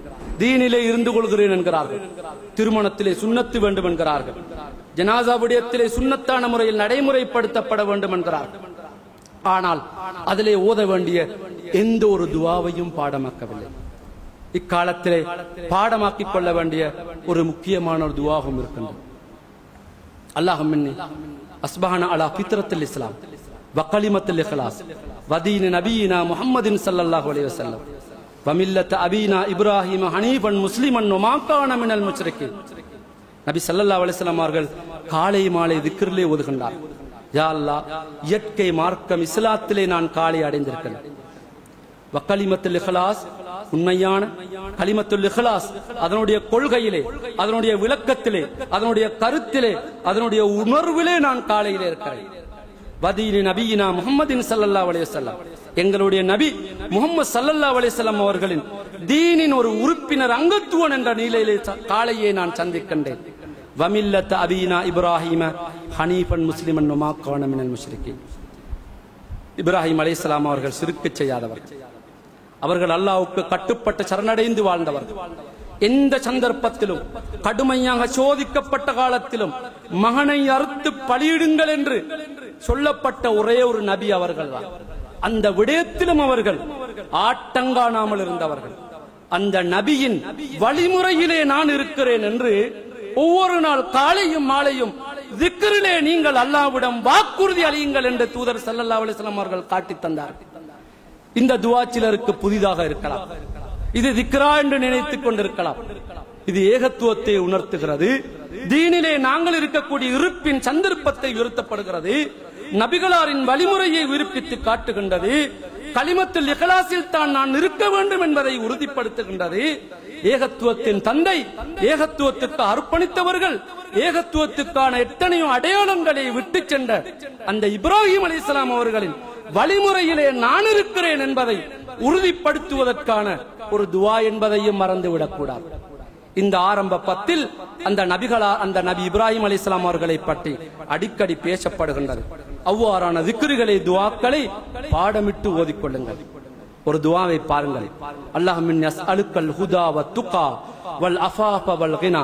தீனிலே இருந்து கொள்கிறேன் என்கிறார்கள், திருமணத்திலே சுன்னத்து வேண்டும் என்கிறார்கள், ஜனாஸா விடயத்திலே சுன்னத்தான முறையில் நடைமுறைப்படுத்தப்பட வேண்டும் என்கிறார்கள். ஆனால் அதிலே ஓத வேண்டிய எந்த ஒரு துஆவையும் பாடமாக்கவில்லை. இக்காலத்திலே பாடமாக்கிக் கொள்ள வேண்டிய ஒரு முக்கியமான ஒரு துஆவும் இருக்கின்றது. அல்லாஹும்ம இன்னி அஸ்பஹனா அலா ஃபித்ரத்தில் இஸ்லாம் வ கலிமத்தில் இக்லாஸ் வ தீன் நபியினா முஹம்மதின் ஸல்லல்லாஹு அலைஹி வஸல்லம் வ மில்லத் அபீனா இப்ராஹீம் ஹனீஃபன் முஸ்லிமன் வ மா கான மினல் முஷ்ரிகீன். நபி ஸல்லல்லாஹு அலைஹி வஸல்லம் அவர்கள் காலை மாலை திக்ரிலே ஓதுகின்றார். யா அல்லாஹ், இயற்கை மார்க்கம் இஸ்லாத்திலே நான் காலை அடைந்திருக்கிறேன். வ கலிமத்துல் இக்லாஸ், உண்மையான கலிமத்துல் இக்லாஸ், அதனுடைய கொள்கையிலே, அதனுடைய விளக்கத்திலே, அதனுடைய கருத்திலே, அதனுடைய உணர்விலே நான் காலையிலே இருக்கிறேன். வதீனி நபியினா முஹம்மதின் ஸல்லல்லாஹு அலைஹி வஸல்லம், எங்களுடைய நபி முஹம்மது ஸல்லல்லாஹு அலைஹி வஸல்லம் அவர்களின் தீனின் ஒரு உறுப்பினர், அங்கத்துவன் என்ற நிலையிலே காலையை நான் சந்திக்கின்றேன். வமில்லத் அபீனா இப்ராஹீம ஹனீஃபன் முஸ்லிமன் வ மா கான மினல் முஷ்ரிகீன். இப்ராஹிம் அலைஹிஸ்ஸலாம் அவர்கள் சிறுக்கு செய்யாதவர்கள், அவர்கள் அல்லாஹ்வுக்கு கட்டுப்பட்டு சரணடைந்து வாழ்ந்தவர்கள். எந்த சந்தர்ப்பத்திலும், கடுமையாக சோதிக்கப்பட்ட காலத்திலும் மகனை அறுத்து பலியிடுங்கள் என்று சொல்லப்பட்ட ஒரே ஒரு நபி அவர்கள் தான். அந்த விடயத்திலும் அவர்கள் ஆட்டங்காணாமல் இருந்தவர்கள். அந்த நபியின் வழிமுறையிலே நான் இருக்கிறேன் என்று ஒவ்வொரு நாள் காலையும் மாலையும் திக்ரிலே நீங்கள் அல்லாஹ்விடம் வாக்குறுதி அளியுங்கள் என்று தூதர் ஸல்லல்லாஹு அலைஹி வஸல்லம் அவர்கள் காட்டித் தந்தார்கள். இந்த துஆ சிலருக்கு புதிதாக இருக்கலாம், இது திக்ரா என்று நினைத்துக் கொண்டிருக்கலாம். இது ஏகத்துவத்தை உணர்த்துகிறது, தீனிலே நாங்கள் இருக்கக்கூடிய இருப்பின் சந்தர்ப்பத்தை உயர்த்தப்படுகிறது, நபிகளாரின் வழிமுறையை விருப்பித்து காட்டுகின்றது, கலிமத்துல் இக்லாஸில் தான் நான் இருக்க வேண்டும் என்பதை உறுதிப்படுத்துகின்றது. ஏகத்துவத்தின் தந்தை, ஏகத்துவத்துக்கு அர்ப்பணித்தவர்கள், ஏகத்துவத்துக்கான எத்தனையோ அடையாளங்களை விட்டு சென்ற அந்த இப்ராஹிம் அலைஹிஸ்ஸலாம் அவர்களின் வழிமுறையிலே நான் இருக்கிறேன் என்பதை உறுதிப்படுத்துவதற்கான ஒரு துவா என்பதையும் மறந்துவிடக் கூடாது. இந்த ஆரம்ப 10 அந்த நபி இப்ராஹிம் அலைஹிஸ்ஸலாம் அவர்களை பற்றி அடிக்கடி பேசப்படுகின்றது. அவ்வாறான திக்ருகளை, துஆக்களை பாடமிட்டு ஓதிக்கொள்ளுங்கள். ஒரு துஆவை பாருங்கள். அல்லாஹும்ம அஸ்அலுக்கல் ஹுதா வத்துகா வல் அஃபாஃப வல் கினா.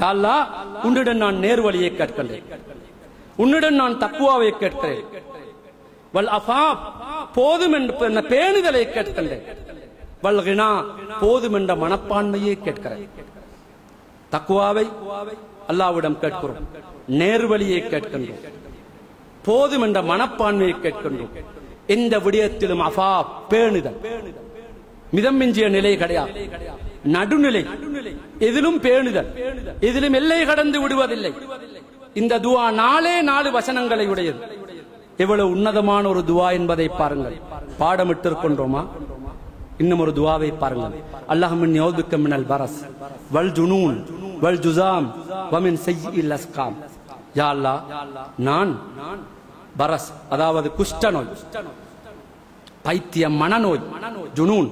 யா அல்லாஹ், உன்னிடம் நான் நேர்வழியை கேட்கின்றேன், உன்னிடம் நான் தக்வாவை கேட்கிறேன், வல் அஃபாஃப் போதும் என்ற பேணுதலை கேட்கின்றேன், வல் கினா போதும் என்ற மனப்பான்மையை கேட்கிறேன். தக்வாவை அல்லாஹ்விடம் கேட்கிறோம், நேர்வழியை கேட்கின்றோம், போதும் என்ற மனப்பான்மையை கேட்கின்றோம். எந்த விடயத்திலும் அஃபாஃப் பேணுதல், மிதம் மிஞ்சிய நிலை கிடையாது, நடுநிலை, எதிலும் பேணுதல், எதிலும் எல்லை கடந்து விடுவதில்லை. இந்த துஆ 4 வசனங்களை உடையது. எவ்வளவு உன்னதமான ஒரு துஆ என்பதை பாருங்கள். பாடமிட்டு இருக்கின்றோமா? இன்னும் ஒரு துஆவை பாருங்கள். அல்லாஹும்ம இன்னி அஊதுபிக்க மினல் பரஸ் வல் ஜுனூன் வல் ஜுஸாம் வ மின் ஸய்யில் அஸ்காம். யா அல்லாஹ், நான் பரஸ் அதாவது குஷ்ட நோய், பைத்தியம், மனநோய், ஜுனூன்,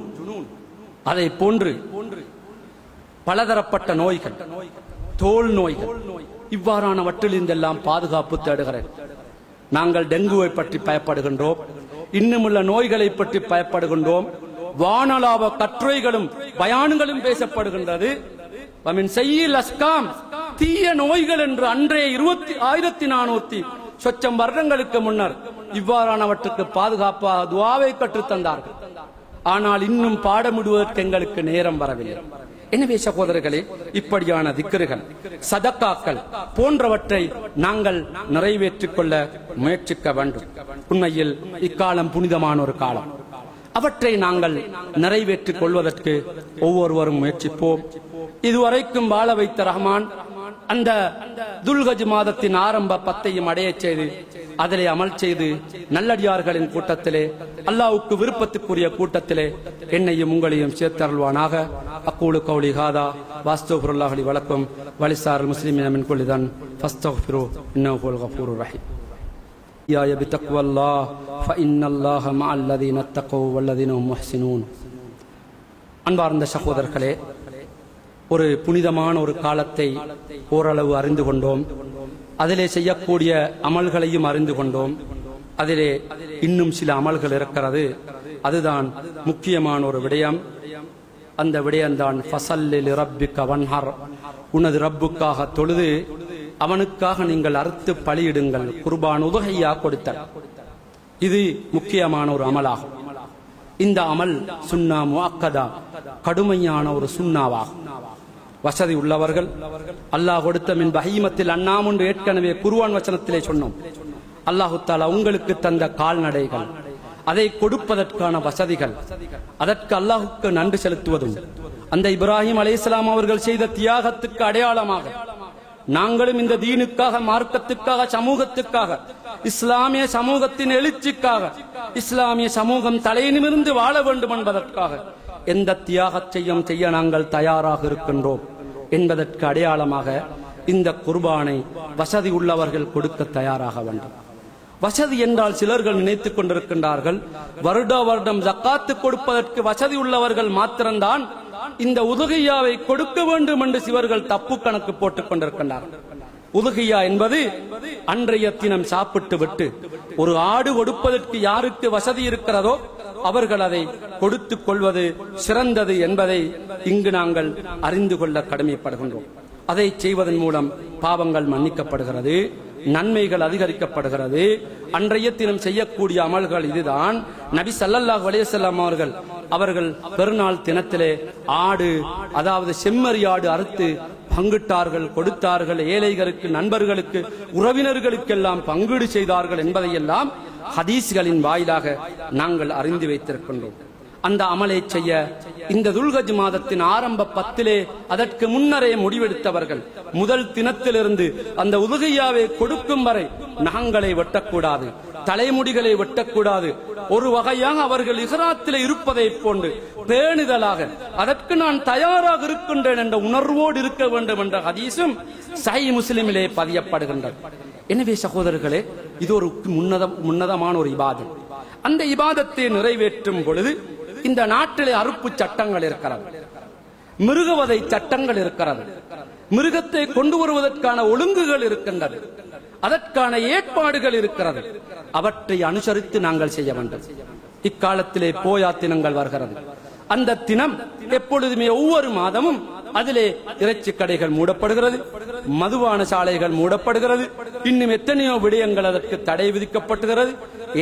அதை போன்று பலதரப்பட்ட நோய்கள், தோல் நோய்கள், இவ்வாறானவற்றில் இருந்தெல்லாம் பாதுகாப்பு தேடுகிறேன். நாங்கள் டெங்குவை பற்றி பயப்படுகின்றோம், இன்னுமுள்ள நோய்களை பற்றி பயப்படுகின்றோம். வானலாவ கட்டுரைகளும் பயான்களும் பேசப்படுகின்றது. தீய நோய்கள் என்று அன்றைய 1400 சொச்சம் வருடங்களுக்கு முன்னர் இவ்வாறானவற்றுக்கு பாதுகாப்பாக துஆவை கற்றுத் தந்தார்கள். ஆனால் இன்னும் பாடமிடுவதற்கு எங்களுக்கு நேரம் வரவில்லை. எனவே சகோதரர்களே, இப்படியான திக்ருகள், சதக்காக்கள் போன்றவற்றை நாங்கள் நிறைவேற்றிக் கொள்ள முயற்சிக்க வேண்டும். உண்மையில் இக்காலம் புனிதமான ஒரு காலம். அவற்றை நாங்கள் நிறைவேற்றிக் கொள்வதற்கு ஒவ்வொருவரும் முயற்சிப்போம். இதுவரைக்கும் வாழ வைத்த ரஹ்மான் அந்த துல்ஹஜ் மாதத்தின் ஆரம்ப 10ஐயும் அடைய செய்து, அதிலே அமல் செய்து, நல்லடியார்களின் கூட்டத்திலே, அல்லாஹ்வுக்கு விருப்பத்துக்குரிய கூட்டத்திலே என்னையும் உங்களையும் சேர்த்தருள்வானாக. அக்கூலு கௌலி ஹாதா வஸ்தக்ஃபிருல்லாஹி லி வலக்கும் வலிசாரில் முஸ்லிமீன மின் குல்லி தன் ஃபஸ்தக்ஃபிரு இன்னஹு ஹுவல் கஃபூருர் ரஹீம். யா பிதக்வல்லாஹ் ஃபஇன்னல்லாஹ மஅல் லதீன தக்கவ் வல்லதீன ஹும் முஹ்ஸினூன். அன்பார்ந்த சகோதரர்களே, ஒரு புனிதமான ஒரு காலத்தை ஓரளவு அறிந்து கொண்டோம். அதிலே செய்யக்கூடிய அமல்களையும் அறிந்து கொண்டோம். அதிலே இன்னும் சில அமல்கள் இருக்கிறது. அதுதான் முக்கியமான ஒரு விடயம். அந்த விடயம்தான் ஃபஸல்லி லிரப்பிக வன்ஹர். உனது ரப்புக்காக தொழுது அவனுக்காக நீங்கள் அறுத்து பலியிடுங்கள். குர்பான், உதுஹியா கொடுத்தல், இது முக்கியமான ஒரு அமலாகும். இந்த அமல் சுன்னா முஅக்கதா, கடுமையான ஒரு சுன்னாவாகும். வசதி உள்ளவர்கள் அல்லாஹ் கொடுத்த மின் பஹீமத்தில் அன்னாம் என்று ஏற்கனவே குர்ஆன் வசனத்திலே சொன்னோம். அல்லாஹு தஆலா உங்களுக்கு தந்த கால்நடைகள், அதை கொடுப்பதற்கான வசதிகள், அதற்கு அல்லாஹுக்கு நன்றி செலுத்துவதும் அந்த இப்ராஹிம் அலைஹிஸ்ஸலாம் அவர்கள் செய்த தியாகத்துக்கு அடையாளமாக நாங்களும் இந்த தீனுக்காக, மார்க்கத்துக்காக, சமூகத்துக்காக, இஸ்லாமிய சமூகத்தின் எழுச்சிக்காக, இஸ்லாமிய சமூகம் தலையினிமிருந்து வாழ வேண்டும் என்பதற்காக எந்த தியாகத்தையும் செய்ய நாங்கள் தயாராக இருக்கின்றோம் என்பதற்கு அடையாளமாக இந்த குர்பானை வசதி உள்ளவர்கள் கொடுக்க தயாராக வேண்டும். வசதி என்றால் சிலர்கள் நினைத்துக் கொண்டிருக்கின்றார்கள், வருடா வருடம் ஜக்காத்து கொடுப்பதற்கு வசதி உள்ளவர்கள் மாத்திரம்தான் இந்த உதுகியாவை கொடுக்க வேண்டும் என்று சிவர்கள் தப்பு கணக்கு போட்டுக் கொண்டிருக்கின்றார்கள். உதுகியா என்பது அன்றைய தினம் சாப்பிட்டு விட்டு ஒரு ஆடு கொடுப்பதற்கு யாருக்கு வசதி இருக்கிறதோ அவர்கள் அதை கொடுத்துக் கொள்வது சிறந்தது என்பதை இங்கு நாங்கள் அறிந்து கொள்ள கடமைப்படுகின்றோம். அதை செய்வதன் மூலம் பாவங்கள் மன்னிக்கப்படுகிறது, நன்மைகள் அதிகரிக்கப்படுகிறது. அன்றைய தினம் செய்யக்கூடிய அமல்கள் இதுதான். நபி ஸல்லல்லாஹு அலைஹி வஸல்லம் அவர்கள் பெருநாள் தினத்திலே ஆடு, அதாவது செம்மறி ஆடு அறுத்து பங்கிட்டார்கள், கொடுத்தார்கள். ஏழைகளுக்கு, நண்பர்களுக்கு, உறவினர்களுக்கெல்லாம் பங்கீடு செய்தார்கள் என்பதையெல்லாம் ஹதீஸ்களின் வாயிலாக நாங்கள் அறிந்து வைத்திருக்கின்றோம். அந்த அமலை செய்ய இந்த துல்ஹஜ் மாதத்தின் ஆரம்ப 10 அதற்கு முன்னரே முடிவெடுத்தவர்கள் முதல் தினத்திலிருந்து அந்த உதுகியாவை கொடுக்கும் வரை நகங்களை வெட்டக்கூடாது, தலைமுடிகளை வெட்டக்கூடாது. ஒரு வகையாக அவர்கள் இஹ்ராத்தில் இருப்பதை போன்று பேணுதலாக அதற்கு நான் தயாராக இருக்கின்றேன் என்ற உணர்வோடு இருக்க வேண்டும் என்ற ஹதீஸும் சஹீஹ் முஸ்லிமிலே பதியப்படுகின்றது. எனவே சகோதரர்களே, இது ஒரு உன்னதமான ஒரு இபாதத். அந்த இபாதத்தை நிறைவேற்றும் பொழுது இந்த நாட்டிலே அறுப்பு சட்டங்கள் இருக்கிறது, மிருகவதை சட்டங்கள் இருக்கிறது, மிருகத்தை கொண்டு வருவதற்கான ஒழுங்குகள் இருக்கின்றது, அதற்கான ஏற்பாடுகள் இருக்கிறது. அவற்றை அனுசரித்து நாங்கள் செய்ய வேண்டும். இக்காலத்திலே போயா தினங்கள் வருகிறது. அந்த தினம் எப்பொழுதுமே ஒவ்வொரு மாதமும் அதிலே இறைச்சி கடைகள் மூடப்படுகிறது, மதுபான சாலைகள் மூடப்படுகிறது, இன்னும் எத்தனையோ விடயங்கள் அதற்கு தடை விதிக்கப்படுகிறது.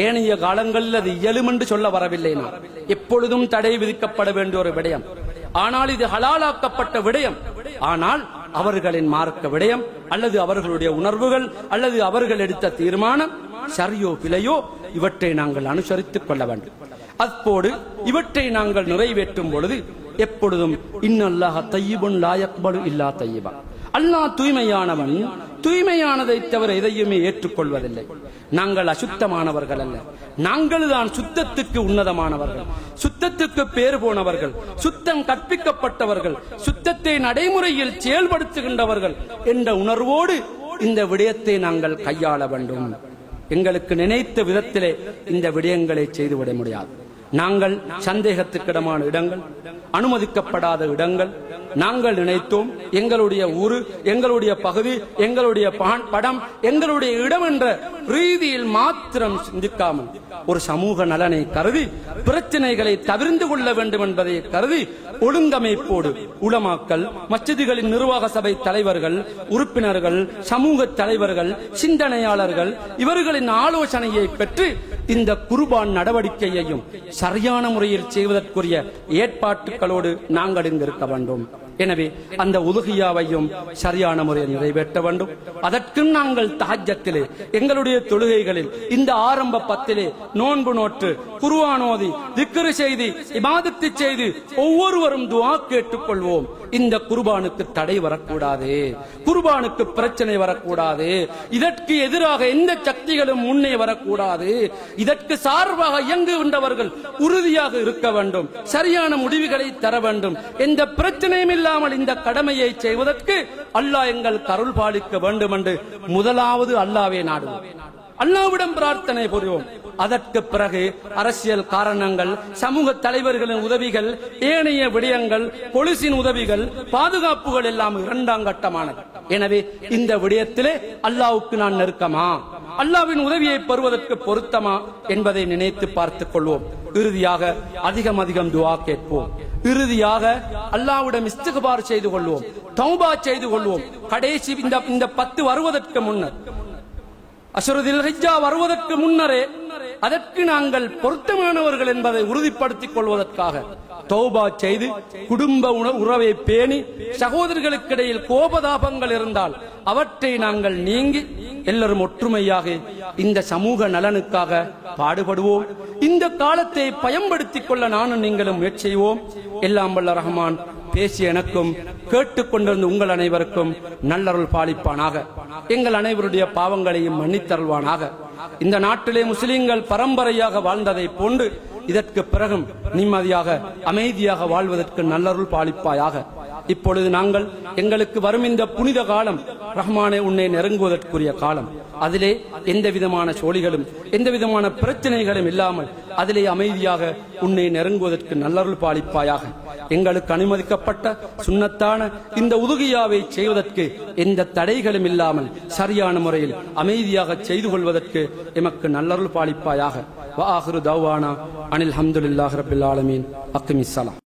ஏனைய காலங்களில் அது இயலும் என்று சொல்ல வரவில்லை. நான் எப்பொழுதும் தடை விதிக்கப்பட வேண்டிய ஒரு விடயம். ஆனால் இது ஹலாலாக்கப்பட்ட விடயம். ஆனால் அவர்களின் மார்க்க விடயம் அல்லது அவர்களுடைய உணர்வுகள் அல்லது அவர்கள் எடுத்த தீர்மானம் சரியோ பிழையோ இவற்றை நாங்கள் அனுசரித்துக் கொள்ள வேண்டும். அப்போது இவற்றை நாங்கள் நிறைவேற்றும் பொழுது எப்பொழுதும் இன்னல்லாஹ தய்யிபுன் லா யக்பலு இல்லா தய்யிபா, அல்லாஹ் தூய்மையானவன், தூய்மையானதை தவிர எதையுமே ஏற்றுக்கொள்வதில்லை. நாங்கள் அசுத்தமானவர்கள் அல்ல, நாங்கள் தான் சுத்தத்துக்கு உன்னதமானவர்கள், சுத்தத்துக்கு பேர் போனவர்கள், சுத்தம் கற்பிக்கப்பட்டவர்கள், சுத்தத்தை நடைமுறையில் செயல்படுத்துகின்றவர்கள் என்ற உணர்வோடு இந்த விடயத்தை நாங்கள் கையாள வேண்டும். எங்களுக்கு நினைத்த விதத்திலே இந்த விடயங்களை செய்துவிட முடியாது. நாங்கள் சந்தேகத்துக்கிடமான இடங்கள், அனுமதிக்கப்படாத இடங்கள், நாங்கள் நினைத்தோம் எங்களுடைய ஊரு, எங்களுடைய பகுதி, எங்களுடைய படம், எங்களுடைய இடம் என்ற ரீதியில் மாத்திரம் சிந்திக்காமல் ஒரு சமூக நலனை கருதி பிரச்சனைகளை தவிர்த்து கொள்ள வேண்டும் என்பதை கருதி ஒழுங்கமைப்போடு உலமாக்கள், மஸ்ஜிதுகளின் நிர்வாக சபை தலைவர்கள், உறுப்பினர்கள், சமூக தலைவர்கள், சிந்தனையாளர்கள் இவர்களின் ஆலோசனையை பெற்று இந்த குர்பான் நடவடிக்கையையும் சரியான முறையில் செய்வதற்குரிய ஏற்பாட்டுகளோடு நாங்கள் இங்கு இருக்க வேண்டும். எனவே அந்த உதுகியாவையும் சரியான முறையில் நிறைவேற்ற வேண்டும். அதற்கும் நாங்கள் தஹஜ்ஜத்திலே எங்களுடைய தொழுகைகளில் இந்த ஆரம்ப பத்திலே நோன்பு நோற்று குர்ஆன் ஓதி திக்ர் செய்து இபாதத்து செய்து ஒவ்வொருவரும் துஆ கேட்டுக் கொள்வோம். இந்த குர்பானுக்கு தடை வரக்கூடாது, குர்பானுக்கு பிரச்சனை வரக்கூடாது, இதற்கு எதிராக எந்த சக்திகளும் முன்னே வரக்கூடாது, இதற்கு சார்பாக இயங்குகின்றவர்கள் உறுதியாக இருக்க வேண்டும், சரியான முடிவுகளை தர வேண்டும். எந்த பிரச்சனையும் இல்லாமல் இந்த கடமையை செய்வதற்கு அல்லாஹ் எங்கள் கருள் பாலிக்க வேண்டும் என்று முதலாவது அல்லாஹ்வே நாடுவோம், அல்லாஹ்விடம் பிரார்த்தனை புரிவோம். அதற்கு பிறகு அரசியல் காரணங்கள், சமூக தலைவர்களின் உதவிகள், ஏனைய விடயங்கள், பொலிசின் உதவிகள், பாதுகாப்புகள் எல்லாம் இரண்டாம் கட்டமானது. எனவே இந்த விடயத்திலே அல்லாஹ்வுக்கு நான் நெருக்கமா, அல்லாஹ்வின் உதவியை பெறுவதற்கு பொருத்தமா என்பதை நினைத்து பார்த்துக் கொள்வோம். இறுதியாக அதிகம் துஆ கேட்போம். இறுதியாக அல்லாஹ்விடம் இஸ்திக்பார் செய்து கொள்வோம், தௌபா செய்து கொள்வோம். கடைசி இந்த 10 வருவதற்கு முன்னர், அஷ்ருல் ஹிஜ்ஜா வருவதற்கு முன்னரே அதற்கு நாங்கள் பொருத்தமானவர்கள் என்பதை உறுதிப்படுத்திக் கொள்வதற்காக தௌபா செய்து குடும்ப உறவை பேணி சகோதரர்களுக்கிடையில் கோபதாபங்கள் இருந்தால் அவற்றை நாங்கள் நீங்கி எல்லாரும் ஒற்றுமையாக இந்த சமூக நலனுக்காக பாடுபடுவோம். இந்த காலத்தை பயன்படுத்திக் கொள்ள நானும் நீங்களும் முயற்சி செய்வோம். எல்லாம் வல்ல ரஹ்மான் பேசிய எனக்கும் கேட்டுக்கொண்டிருந்த உங்கள் அனைவருக்கும் நல்லருள் பாலிப்பானாக. எங்கள் அனைவருடைய பாவங்களையும் மன்னித்தருள்வானாக. இந்த நாட்டிலே முஸ்லிம்கள் பரம்பரையாக வாழ்ந்ததை போன்று இதற்கு பிறகும் நிம்மதியாக அமைதியாக வாழ்வதற்கு நல்லருள் பாலிப்பாயாக. இப்பொழுது நாங்கள் எங்களுக்கு வரும் இந்த புனித காலம் ரஹ்மானே உன்னை நெருங்குவதற்குரிய காலம். அதிலே எந்த விதமான சோழிகளும் எந்த விதமான பிரச்சனைகளும் இல்லாமல் அதிலே அமைதியாக உன்னை நெருங்குவதற்கு நல்லருள் பாலிப்பாயாக. எங்களுக்கு அனுமதிக்கப்பட்ட சுன்னத்தான இந்த உதுகியாவை செய்வதற்கு எந்த தடைகளும் இல்லாமல் சரியான முறையில் அமைதியாக செய்து கொள்வதற்கு எமக்கு நல்லருள் பாலிப்பாயாக. வஆகிரு தஅவானா அனில் ஹம்துலில்லாஹி ரப்பில் ஆலமீன். அக்மிஸ்ஸலாம்.